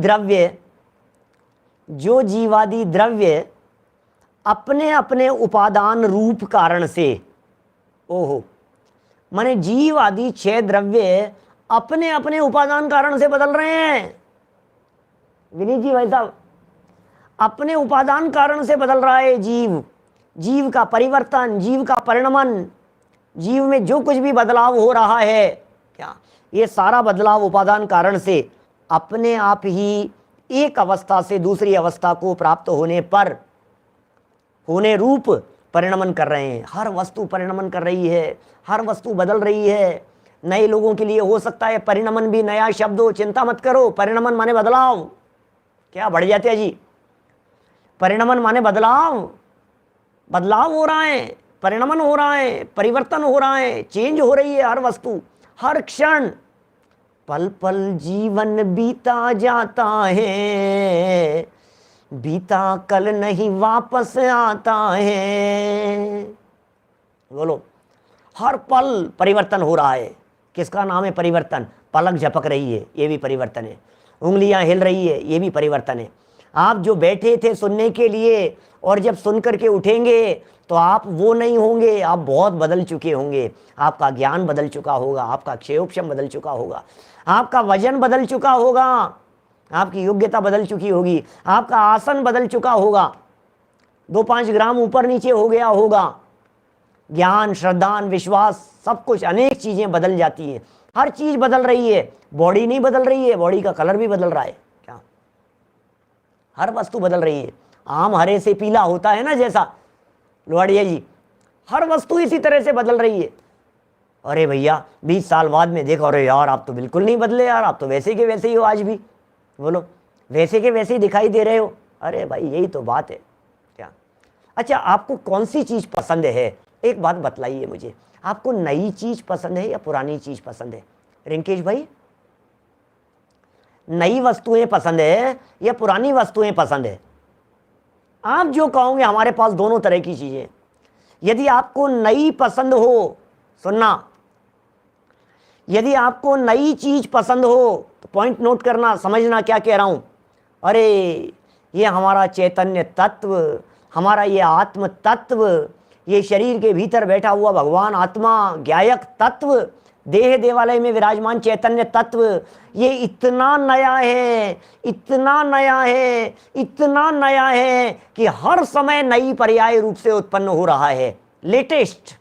द्रव्य अपने अपने उपादान रूप कारण से, ओहो माने जीव आदि 6 द्रव्य अपने अपने उपादान कारण से बदल रहे हैं। विनीत जी भाई साहब, अपने उपादान कारण से बदल रहा है जीव, जीव का परिवर्तन, जीव का परिणमन, जीव में जो कुछ भी बदलाव हो रहा है, क्या ये सारा बदलाव उपादान कारण से अपने आप ही एक अवस्था से दूसरी अवस्था को प्राप्त होने पर, होने रूप परिणमन कर रहे हैं, हर वस्तु परिणमन कर रही है, हर वस्तु बदल रही है। नए लोगों के लिए हो सकता है परिणमन भी नया शब्द हो, चिंता मत करो। परिणमन माने बदलाव, क्या बढ़ जाते हैं जी? परिणमन माने बदलाव, बदलाव हो रहा है, परिणमन हो रहा है, परिवर्तन हो रहा है, चेंज हो रही है हर वस्तु, हर क्षण। पल पल जीवन बीता जाता है, बीता कल नहीं वापस आता है। बोलो, हर पल परिवर्तन हो रहा है। किसका नाम है परिवर्तन? पलक झपक रही है, ये भी परिवर्तन है। उंगलियां हिल रही है, ये भी परिवर्तन है। आप जो बैठे थे सुनने के लिए और जब सुन करके उठेंगे तो आप वो नहीं होंगे, आप बहुत बदल चुके होंगे। आपका ज्ञान बदल चुका होगा, आपका क्षेयोक्षम बदल चुका होगा, आपका वजन बदल चुका होगा, आपकी योग्यता बदल चुकी होगी, आपका आसन बदल चुका होगा, 2-5 ग्राम ऊपर नीचे हो गया होगा। ज्ञान, श्रद्धा, विश्वास, सब कुछ, अनेक चीजें बदल जाती हैं। हर चीज बदल रही है, बॉडी नहीं बदल रही है, बॉडी का कलर भी बदल रहा है। क्या? हर वस्तु बदल रही है। आम हरे से पीला होता है ना, जैसा लोहाड़िया जी, हर वस्तु इसी तरह से बदल रही है। अरे भैया 20 साल बाद में देखो, अरे यार आप तो बिल्कुल नहीं बदले यार, आप तो वैसे के वैसे ही हो आज भी। बोलो, वैसे के वैसे ही दिखाई दे रहे हो। अरे भाई यही तो बात है। क्या? अच्छा, आपको कौन सी चीज पसंद है? एक बात बतलाइए मुझे, आपको नई चीज पसंद है या पुरानी चीज पसंद है? रिंकेश भाई, नई वस्तुएं पसंद है या पुरानी वस्तुएं पसंद है? आप जो कहोगे, हमारे पास दोनों तरह की चीजें। यदि आपको नई पसंद हो, सुनना, यदि आपको नई चीज पसंद हो तो पॉइंट नोट करना, समझना क्या कह रहा हूं। अरे ये हमारा चैतन्य तत्व, हमारा ये आत्म तत्व, ये शरीर के भीतर बैठा हुआ भगवान आत्मा, ज्ञायक तत्व, देह देवालय में विराजमान चैतन्य तत्व, ये इतना नया है, इतना नया है, इतना नया है कि हर समय नई पर्याय रूप से उत्पन्न हो रहा है। लेटेस्ट,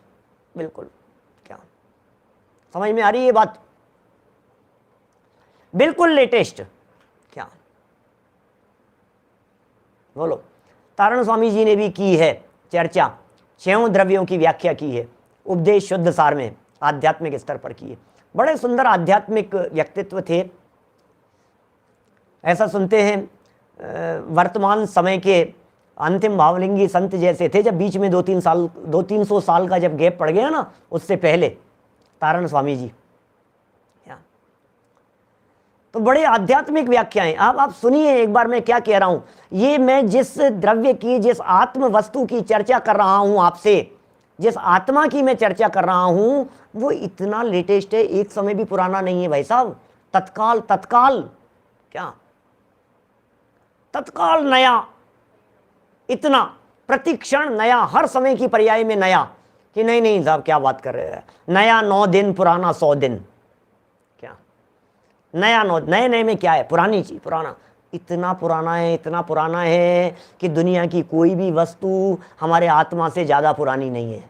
बिल्कुल। क्या समझ में आ रही है बात? बिल्कुल लेटेस्ट। क्या? बोलो, तारण स्वामी जी ने भी की है चर्चा, 6 द्रव्यों की व्याख्या की है, उपदेश शुद्ध सार में, आध्यात्मिक स्तर पर की है। बड़े सुंदर आध्यात्मिक व्यक्तित्व थे। ऐसा सुनते हैं वर्तमान समय के अंतिम भावलिंगी संत जैसे थे, जब बीच में 200-300 साल का जब गैप पड़ गया ना, उससे पहले तारण स्वामी जी। तो बड़े आध्यात्मिक व्याख्याएं आप सुनिए एक बार मैं क्या कह रहा हूं। ये मैं जिस द्रव्य की, जिस आत्म वस्तु की चर्चा कर रहा हूं आपसे, जिस आत्मा की मैं चर्चा कर रहा हूं, वो इतना लेटेस्ट है, एक समय भी पुराना नहीं है भाई साहब। तत्काल, तत्काल, क्या तत्काल नया, इतना प्रतिक्षण नया, हर समय की पर्याय में नया। कि नहीं नहीं साहब क्या बात कर रहे हैं, नया 9 दिन, पुराना 100 दिन। क्या नया 9, नए नए में क्या है? पुरानी चीज, पुराना, इतना पुराना है, इतना पुराना है कि दुनिया की कोई भी वस्तु हमारे आत्मा से ज्यादा पुरानी नहीं है।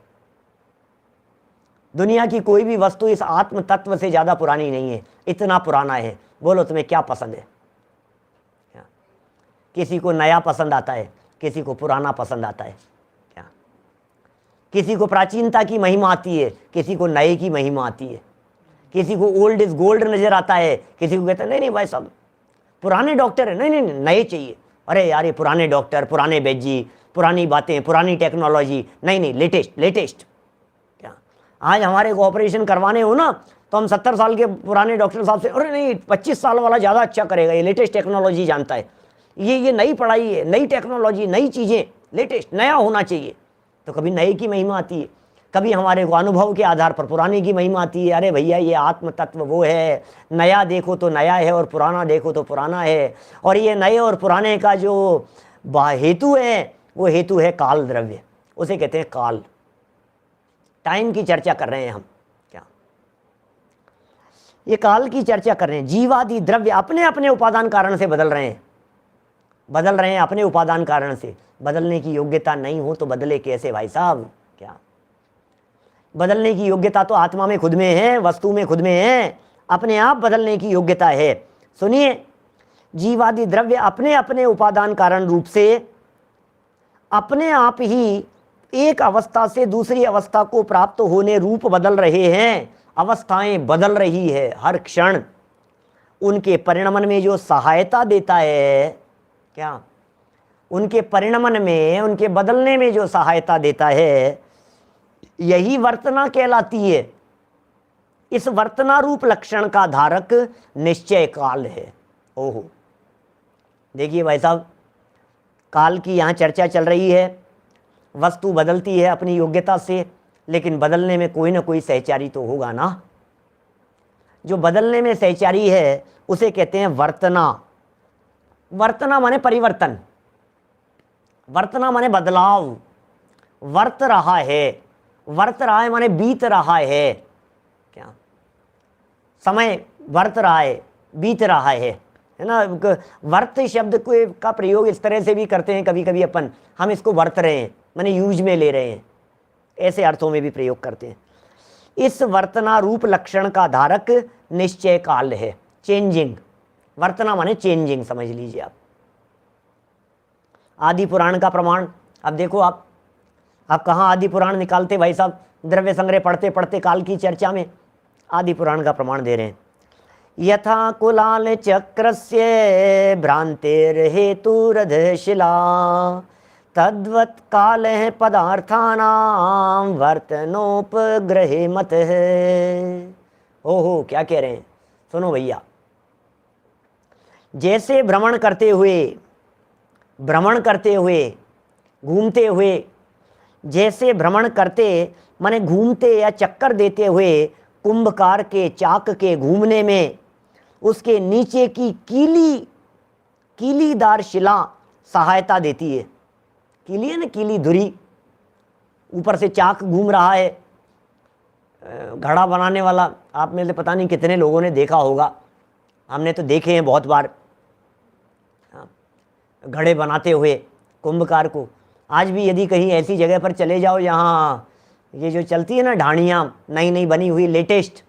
दुनिया की कोई भी वस्तु इस आत्म तत्व से ज्यादा पुरानी नहीं है, इतना पुराना है। बोलो तुम्हें क्या पसंद है? किसी को नया पसंद आता है, किसी को पुराना पसंद आता है। क्या किसी को प्राचीनता की महिमा आती है, किसी को नए की महिमा आती है। किसी को ओल्ड इज गोल्ड नजर आता है, किसी को कहता है नहीं नहीं भाई साहब पुराने डॉक्टर है, नहीं नहीं नए चाहिए। अरे यार ये पुराने डॉक्टर, पुराने वैद्य, पुरानी बातें, पुरानी टेक्नोलॉजी, नहीं नहीं लेटेस्ट, लेटेस्ट। क्या आज हमारे को ऑपरेशन करवाने हो ना, तो हम 70 साल के पुराने डॉक्टर साहब से, अरे नहीं 25 साल वाला ज़्यादा अच्छा करेगा, ये लेटेस्ट टेक्नोलॉजी जानता है, ये नई पढ़ाई है, नई टेक्नोलॉजी, नई चीज़ें, लेटेस्ट, नया होना चाहिए। तो कभी नए की महिमा आती है, कभी हमारे को अनुभव के आधार पर पुराने की महिमा आती है। अरे भैया ये आत्म तत्व वो है, नया देखो तो नया है और पुराना देखो तो पुराना है। और ये नए और पुराने का जो हेतु है, वो हेतु है काल द्रव्य, उसे कहते हैं काल। टाइम की चर्चा कर रहे हैं हम। क्या ये काल की चर्चा कर रहे हैं। जीवादि द्रव्य अपने अपने उपादान कारण से बदल रहे हैं, बदल रहे हैं अपने उपादान कारण से। बदलने की योग्यता नहीं हो तो बदले कैसे भाई साहब? क्या बदलने की योग्यता तो आत्मा में खुद में है, वस्तु में खुद में है, अपने आप बदलने की योग्यता है। सुनिए, जीवादि द्रव्य अपने अपने उपादान कारण रूप से अपने आप ही एक अवस्था से दूसरी अवस्था को प्राप्त होने रूप बदल रहे हैं, अवस्थाएं बदल रही है हर क्षण। उनके परिणमन में जो सहायता देता है, क्या उनके परिणमन में, उनके बदलने में जो सहायता देता है, यही वर्तना कहलाती है। इस वर्तना रूप लक्षण का धारक निश्चय काल है। ओहो, देखिए भाई साहब, काल की यहाँ चर्चा चल रही है। वस्तु बदलती है अपनी योग्यता से, लेकिन बदलने में कोई ना कोई सहचारी तो होगा ना। जो बदलने में सहचारी है उसे कहते हैं वर्तना। वर्तना माने परिवर्तन, वर्तना माने बदलाव। वर्त रहा है, वर्त रहा है माने बीत रहा है। क्या समय वर्त रहा है, बीत रहा है ना। वर्त शब्द का प्रयोग इस तरह से भी करते हैं कभी कभी अपन, हम इसको वर्त रहे हैं माने यूज में ले रहे हैं, ऐसे अर्थों में भी प्रयोग करते हैं। इस वर्तना रूप लक्षण का धारक निश्चय काल है, चेंजिंग। वर्तना माने चेंजिंग, समझ लीजिए आप। आदि पुराण का प्रमाण, अब देखो आप कहाँ आदि पुराण निकालते भाई साहब? द्रव्य संग्रह पढ़ते पढ़ते काल की चर्चा में आदि पुराण का प्रमाण दे रहे हैं। यथा कुलाल चक्रस्य भ्रांतेर हेतुरधशिला तद्वत् काल है पदार्थानां वर्तनोपग्रहे मत है। ओहो, क्या कह रहे हैं, सुनो भैया। जैसे भ्रमण करते हुए घूमते हुए, जैसे भ्रमण करते माने घूमते या चक्कर देते हुए कुंभकार के चाक के घूमने में उसके नीचे की कीलीदार शिला सहायता देती है। कीली है ना, कीली धुरी, ऊपर से चाक घूम रहा है। घड़ा बनाने वाला आप में से पता नहीं कितने लोगों ने देखा होगा, हमने तो देखे हैं बहुत बार घड़े बनाते हुए कुंभकार को। आज भी यदि कहीं ऐसी जगह पर चले जाओ जहाँ ये जो चलती है ना ढाणियाँ, नई नई बनी हुई, लेटेस्ट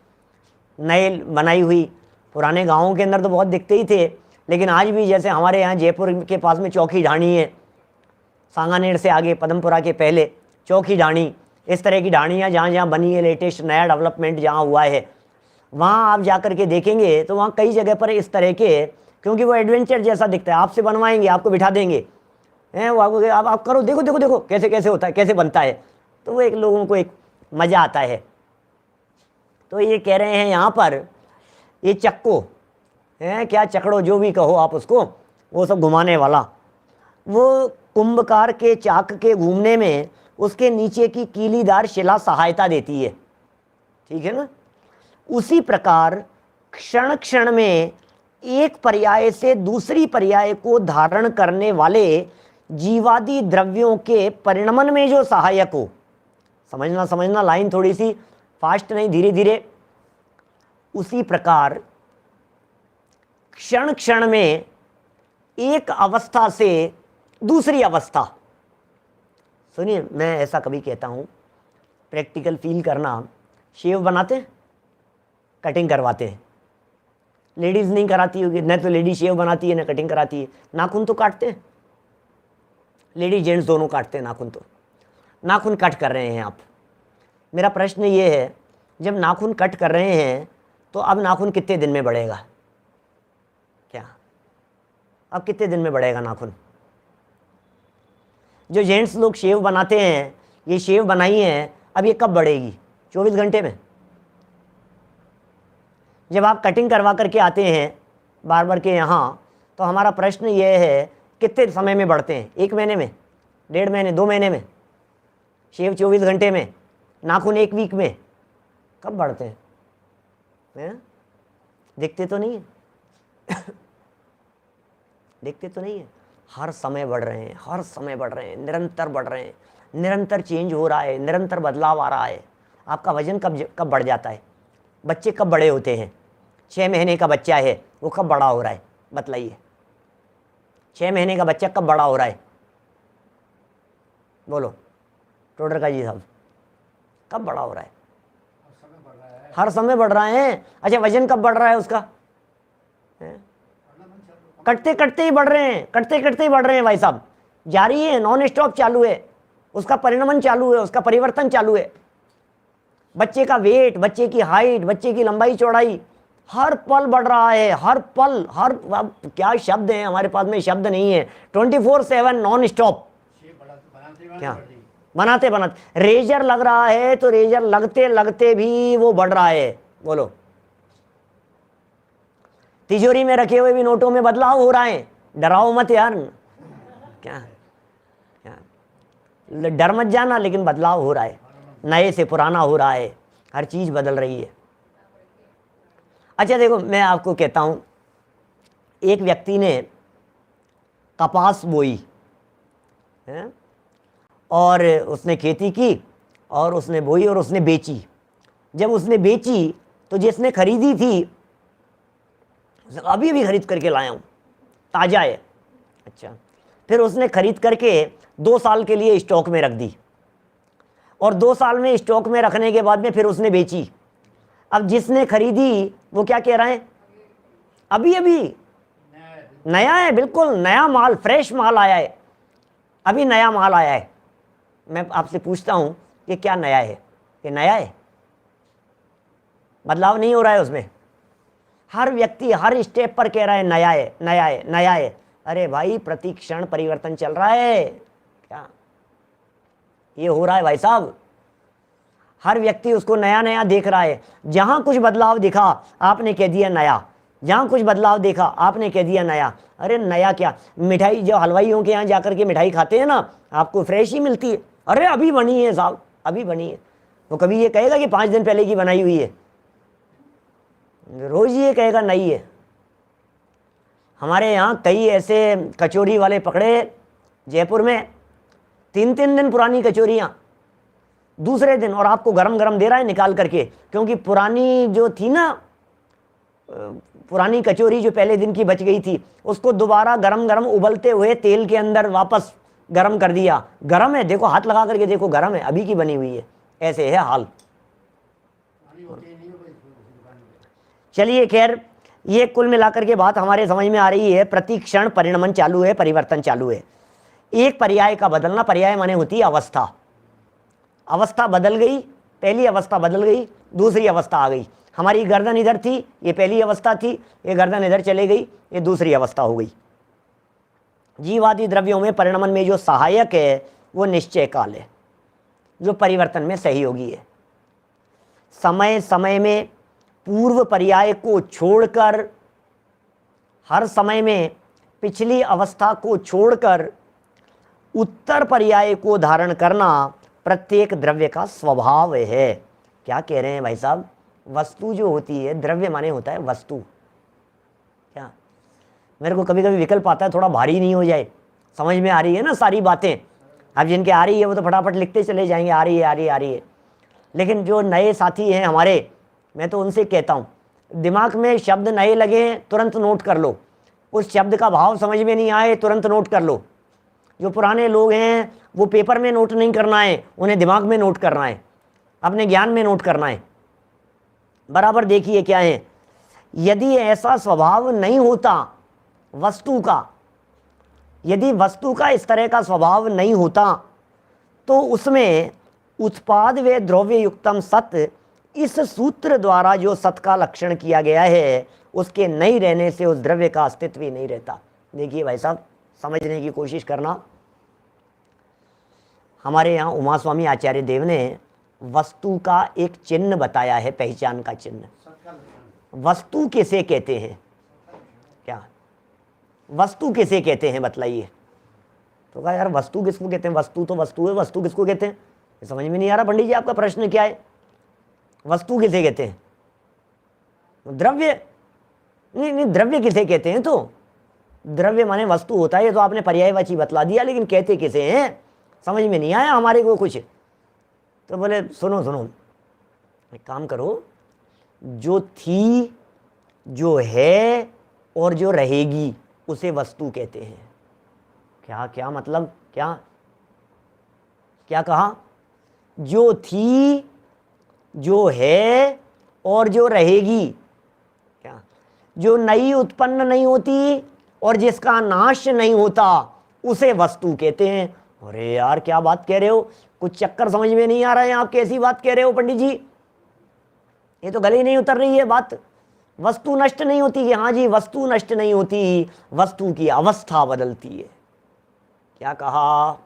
नए बनाई हुई, पुराने गाँवों के अंदर तो बहुत दिखते ही थे, लेकिन आज भी जैसे हमारे यहाँ जयपुर के पास में चौकी ढाणी है, सांगानेर से आगे पदमपुरा के पहले चौकी ढाणी, इस तरह की ढाणियाँ जहाँ जहाँ बनी है, लेटेस्ट नया डेवलपमेंट जहाँ हुआ है, वहाँ आप जा कर के देखेंगे तो वहाँ कई जगह पर इस तरह के, क्योंकि वो एडवेंचर जैसा दिखता है, आपसे बनवाएंगे, आपको बिठा देंगे, हैं वो आप करो, देखो देखो देखो कैसे कैसे होता है, कैसे बनता है, तो वो एक लोगों को एक मज़ा आता है। तो ये कह रहे हैं यहाँ पर, ये चक्को है, क्या चकड़ो जो भी कहो आप उसको, वो सब घुमाने वाला, वो कुंभकार के चाक के घूमने में उसके नीचे की कीलीदार शिला सहायता देती है, ठीक है ना। उसी प्रकार क्षण क्षण में एक पर्याय से दूसरी पर्याय को धारण करने वाले जीवादि द्रव्यों के परिणमन में जो सहायक हो, समझना लाइन थोड़ी सी फास्ट नहीं, धीरे धीरे। उसी प्रकार क्षण क्षण में एक अवस्था से दूसरी अवस्था, सुनिए मैं ऐसा कभी कहता हूँ, प्रैक्टिकल फील करना। शेव बनाते हैं, कटिंग करवाते हैं, लेडीज़ नहीं कराती होगी, न तो लेडी शेव बनाती है न कटिंग कराती है। नाखून तो काटते हैं, लेडी जेंट्स दोनों काटते हैं नाखून। तो नाखून कट कर रहे हैं आप, मेरा प्रश्न ये है, जब नाखून कट कर रहे हैं तो अब नाखून कितने दिन में बढ़ेगा? क्या अब कितने दिन में बढ़ेगा नाखून? जो जेंट्स लोग शेव बनाते हैं, ये शेव बनाई है, अब ये कब बढ़ेगी? 24 घंटे में। जब आप कटिंग करवा करके आते हैं बार्बर के यहाँ, तो हमारा प्रश्न ये है, कितने समय में बढ़ते हैं? 1 महीने में, 1.5 महीने, 2 महीने में? शेव 24 घंटे में, नाखून 1 वीक में, कब बढ़ते हैं? दिखते तो नहीं है दिखते तो नहीं है। हर समय बढ़ रहे हैं, हर समय बढ़ रहे हैं, निरंतर बढ़ रहे हैं, निरंतर चेंज हो रहा है, निरंतर बदलाव आ रहा है। आपका वजन कब बढ़ जाता है? बच्चे कब बड़े होते हैं? 6 महीने का बच्चा है, वो कब बड़ा हो रहा है? बतलाइए, 6 महीने का बच्चा कब बड़ा हो रहा है? बोलो टोडर का जी साहब, कब बड़ा हो रहा है? हर समय बढ़ रहा है। अच्छा, वजन कब बढ़ रहा है उसका? कटते कटते ही बढ़ रहे हैं, कटते कटते ही बढ़ रहे हैं भाई साहब, जारी है, नॉन स्टॉप चालू है। उसका परिणमन चालू है, उसका परिवर्तन चालू है। बच्चे का वेट, बच्चे की हाइट, बच्चे की लंबाई चौड़ाई हर पल बढ़ रहा है, हर पल, हर, अब क्या शब्द हैं हमारे पास में, शब्द नहीं है। 24/7 नॉन स्टॉप, क्या बनाते बनाते। रेजर लग रहा है तो रेजर लगते लगते भी वो बढ़ रहा है। बोलो, तिजोरी में रखे हुए भी नोटों में बदलाव हो रहा है। डराओ मत यार, क्या क्या डर मत जाना, लेकिन बदलाव हो रहा है, नए से पुराना हो रहा है, हर चीज बदल रही है। अच्छा देखो, मैं आपको कहता हूं, एक व्यक्ति ने कपास बोई है, और उसने खेती की, और उसने बोई और उसने बेची। जब उसने बेची तो जिसने खरीदी थी, अभी भी खरीद करके लाया हूं, ताजा है। अच्छा, फिर उसने खरीद करके 2 साल के लिए स्टॉक में रख दी, और 2 साल में स्टॉक में रखने के बाद में फिर उसने बेची। अब जिसने खरीदी वो क्या कह रहा है, अभी अभी नया है, बिल्कुल नया माल, फ्रेश माल आया है, अभी नया माल आया है। मैं आपसे पूछता हूं कि क्या नया है? ये नया है, बदलाव नहीं हो रहा है उसमें। हर व्यक्ति हर स्टेप पर कह रहा है नया है, नया है, नया है। अरे भाई, प्रति क्षण परिवर्तन चल रहा है, क्या ये हो रहा है भाई साहब? हर व्यक्ति उसको नया नया देख रहा है। जहां कुछ बदलाव दिखा आपने कह दिया नया, जहां कुछ बदलाव देखा आपने कह दिया नया। अरे नया क्या, मिठाई जो हलवाइयों के यहाँ जाकर के मिठाई खाते हैं ना, आपको फ्रेश ही मिलती है। अरे अभी बनी है साहब, अभी बनी है। वो कभी ये कहेगा कि 5 दिन पहले की बनाई हुई है? रोज ये कहेगा नई है। हमारे यहाँ कई ऐसे कचौरी वाले पकड़े जयपुर में, 3-3 दिन पुरानी कचौरियाँ, दूसरे दिन, और आपको गरम गरम दे रहा है निकाल करके, क्योंकि पुरानी जो थी ना, पुरानी कचौरी जो पहले दिन की बच गई थी, उसको दोबारा गरम गरम उबलते हुए तेल के अंदर वापस गरम कर दिया। गरम है, देखो हाथ लगा करके देखो, गरम है, अभी की बनी हुई है। ऐसे है हाल। चलिए खैर, ये कुल मिलाकर के बात हमारे समझ में आ रही है, प्रति क्षण परिणमन चालू है, परिवर्तन चालू है। एक पर्याय का बदलना, पर्याय माने होती है अवस्था। अवस्था बदल गई, पहली अवस्था बदल गई, दूसरी अवस्था आ गई। हमारी गर्दन इधर थी, ये पहली अवस्था थी, ये गर्दन इधर चले गई, ये दूसरी अवस्था हो गई। जीवादि द्रव्यों में परिणमन में जो सहायक है वो निश्चय काल है, जो परिवर्तन में सहयोगी है। समय समय में पूर्व पर्याय को छोड़कर, हर समय में पिछली अवस्था को छोड़कर उत्तर पर्याय को धारण करना प्रत्येक द्रव्य का स्वभाव है। क्या कह रहे हैं भाई साहब? वस्तु जो होती है, द्रव्य माने होता है वस्तु। क्या मेरे को कभी कभी विकल्प आता है, थोड़ा भारी नहीं हो जाए? समझ में आ रही है ना सारी बातें? अब जिनके आ रही है वो तो फटाफट लिखते चले जाएंगे, आ रही है, आ रही है, आ रही है। लेकिन जो नए साथी हैं हमारे, मैं तो उनसे कहता हूँ, दिमाग में शब्द नए लगे हैं तुरंत नोट कर लो, उस शब्द का भाव समझ में नहीं आए तुरंत नोट कर लो। जो पुराने लोग हैं वो पेपर में नोट नहीं करना है, उन्हें दिमाग में नोट करना है, अपने ज्ञान में नोट करना है। बराबर देखिए क्या है, यदि ऐसा स्वभाव नहीं होता वस्तु का, यदि वस्तु का इस तरह का स्वभाव नहीं होता, तो उसमें उत्पाद व द्रव्य युक्तम सत, इस सूत्र द्वारा जो सत का लक्षण किया गया है, उसके नहीं रहने से उस द्रव्य का अस्तित्व ही नहीं रहता। देखिए भाई साहब, समझने की कोशिश करना। हमारे यहाँ उमा स्वामी आचार्य देव ने वस्तु का एक चिन्ह बताया है, पहचान का चिन्ह। वस्तु किसे कहते हैं? क्या वस्तु किसे कहते हैं बतलाइए? तो कहा यार वस्तु किसको कहते हैं? वस्तु तो वस्तु है, वस्तु किसको कहते हैं? समझ में नहीं आ रहा पंडित जी, आपका प्रश्न क्या है? वस्तु किसे कहते हैं? द्रव्य नहीं, नहीं, द्रव्य किसे कहते हैं? तो द्रव्य माने वस्तु होता है, ये तो आपने पर्यायवाची बतला दिया, लेकिन कहते किसे हैं समझ में नहीं आया हमारे को कुछ। तो बोले सुनो सुनो, एक काम करो, जो थी, जो है और जो रहेगी उसे वस्तु कहते हैं। क्या क्या मतलब? क्या क्या कहा? जो थी, जो है और जो रहेगी, क्या जो नई उत्पन्न नहीं होती और जिसका नाश नहीं होता, उसे वस्तु कहते हैं। अरे यार क्या बात कह रहे हो, कुछ चक्कर समझ में नहीं आ रहा है, आप कैसी बात कह रहे हो पंडित जी, ये तो गले ही नहीं उतर रही है बात। वस्तु नष्ट नहीं होती है, हाँ जी वस्तु नष्ट नहीं होती, वस्तु की अवस्था बदलती है। क्या कहा?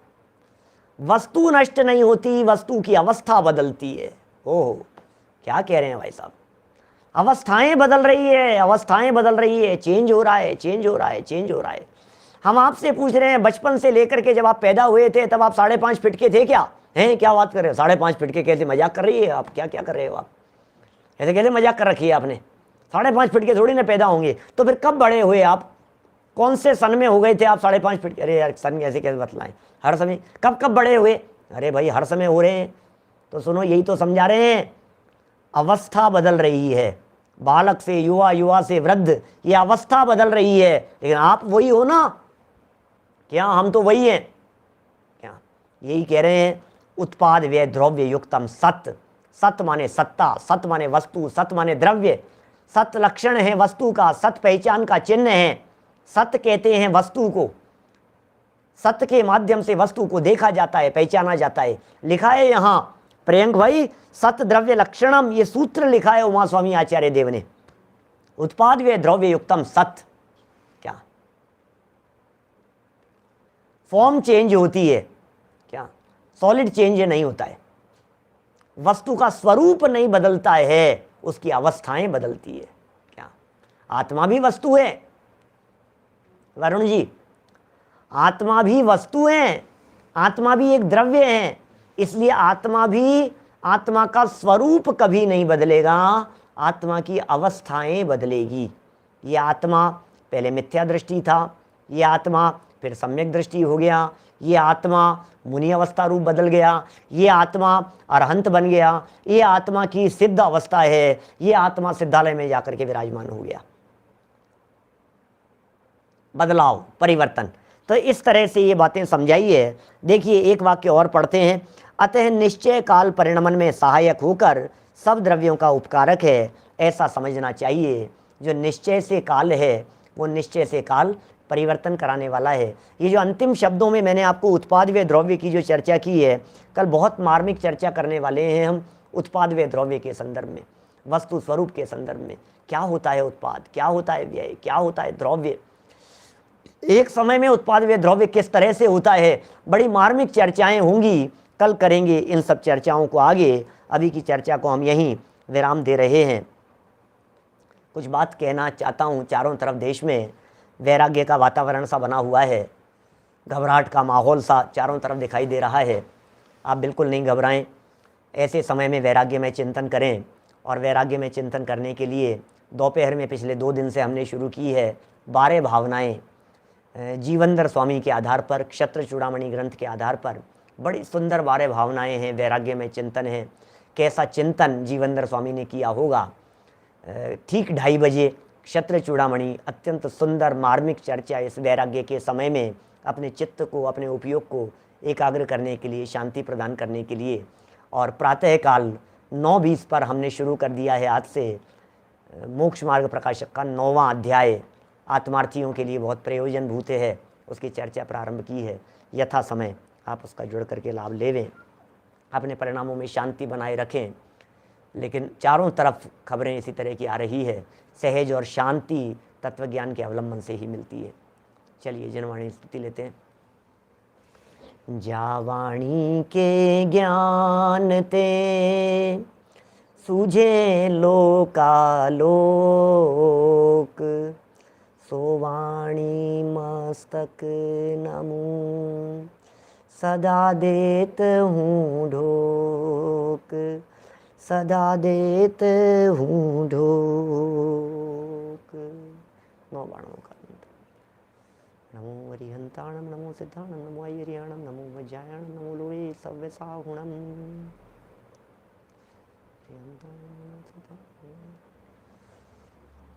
वस्तु नष्ट नहीं होती, वस्तु की अवस्था बदलती है। ओह, क्या कह रहे हैं भाई साहब, अवस्थाएं बदल रही है, अवस्थाएं बदल रही है, चेंज हो रहा है, चेंज हो रहा है, चेंज हो रहा है। हम आपसे पूछ रहे हैं बचपन से लेकर के जब आप पैदा हुए थे तब आप 5.5 फीट के थे क्या? हैं क्या बात कर रहे हो, 5.5 फीट के कैसे, मजाक कर रही है आप, क्या क्या कर रहे हो आप, ऐसे कैसे मजाक कर रखी है आपने? 5.5 फीट के थोड़ी ना पैदा होंगे, तो फिर कब बड़े हुए आप, कौन से सन में हो गए थे आप 5.5 फीट? अरे यार सन ऐसे कैसे बतलाएं, हर समय कब कब बड़े हुए? अरे भाई हर समय हो रहे हैं, तो सुनो यही तो समझा रहे हैं, अवस्था बदल रही है, बालक से युवा, युवा से वृद्ध, ये अवस्था बदल रही है, लेकिन आप वही हो ना, क्या हम तो वही हैं क्या? यही कह रहे हैं, उत्पाद व्यय द्रव्य युक्तम सत, सत माने सत्ता, सत माने वस्तु, सत माने द्रव्य, सत लक्षण है वस्तु का, सत पहचान का चिन्ह है, सत कहते हैं वस्तु को, सत्य के माध्यम से वस्तु को देखा जाता है, पहचाना जाता है। लिखा है यहां प्रियंक भाई, सत द्रव्य लक्षणम, ये सूत्र लिखा है उमा स्वामी आचार्य देव ने, उत्पाद व्यय द्रव्य युक्तम सत। क्या फॉर्म चेंज होती है क्या, सॉलिड चेंज नहीं होता है, वस्तु का स्वरूप नहीं बदलता है, उसकी अवस्थाएं बदलती है। क्या आत्मा भी वस्तु है वरुण जी, आत्मा भी वस्तु है, आत्मा भी एक द्रव्य है, इसलिए आत्मा भी, आत्मा का स्वरूप कभी नहीं बदलेगा, आत्मा की अवस्थाएं बदलेगी। ये आत्मा पहले मिथ्या दृष्टि था, ये आत्मा फिर सम्यक दृष्टि हो गया, ये आत्मा मुनि अवस्था रूप बदल गया, ये आत्मा अरहंत बन गया, ये आत्मा की सिद्ध अवस्था है, ये आत्मा सिद्धालय में जाकर के विराजमान हो गया। बदलाव, परिवर्तन, तो इस तरह से ये बातें समझाई है। देखिए एक वाक्य और पढ़ते हैं, अतः निश्चय काल परिणमन में सहायक होकर सब द्रव्यों का उपकारक है, ऐसा समझना चाहिए। जो निश्चय से काल है वो निश्चय से काल परिवर्तन कराने वाला है। ये जो अंतिम शब्दों में मैंने आपको उत्पाद व द्रव्य की जो चर्चा की है, कल बहुत मार्मिक चर्चा करने वाले हैं हम उत्पाद व द्रव्य के संदर्भ में, वस्तु स्वरूप के संदर्भ में, क्या होता है उत्पाद, क्या होता है व्यय, क्या होता है द्रव्य, एक समय में उत्पाद व द्रव्य किस तरह से होता है, बड़ी मार्मिक चर्चाएं होंगी, कल करेंगे इन सब चर्चाओं को आगे। अभी की चर्चा को हम यहीं विराम दे रहे हैं। कुछ बात कहना चाहता हूँ, चारों तरफ देश में वैराग्य का वातावरण सा बना हुआ है, घबराहट का माहौल सा चारों तरफ दिखाई दे रहा है। आप बिल्कुल नहीं घबराएं, ऐसे समय में वैराग्य में चिंतन करें, और वैराग्य में चिंतन करने के लिए दोपहर में पिछले 2 दिन से हमने शुरू की है 12 भावनाएं, जीवनधर स्वामी के आधार पर, क्षत्र चूड़ामणि ग्रंथ के आधार पर बड़ी सुंदर 12 भावनाएं हैं, वैराग्य में चिंतन है। कैसा चिंतन जीवनधर स्वामी ने किया होगा। ठीक 2:30 बजे क्षत्र चूड़ामणि, अत्यंत सुंदर मार्मिक चर्चा इस वैराग्य के समय में अपने चित्त को, अपने उपयोग को एकाग्र करने के लिए, शांति प्रदान करने के लिए। और प्रातःकाल 9:20 पर हमने शुरू कर दिया है आज से मोक्ष मार्ग प्रकाशक का 9वां अध्याय, आत्मार्थियों के लिए बहुत प्रयोजनभूत है, उसकी चर्चा प्रारंभ की है। यथा समय आप उसका जुड़ करके लाभ लेवें, अपने परिणामों में शांति बनाए रखें। लेकिन चारों तरफ खबरें इसी तरह की आ रही है, सहज और शांति तत्वज्ञान के अवलंबन से ही मिलती है। चलिए जनवाणी स्तुति लेते हैं। जावाणी के ज्ञान ते सूझे लोकालोक, सोवाणी मस्तक नमूं सदा देत हूँ ढोक, सदा देत हूँ ढोक। 9 बाणों का नमो वरिहंताणम, नमो सिद्धाणम, नमो ऐरियाणम, नमो वज्रायणम, नमो लोये सव्यसाहुणम।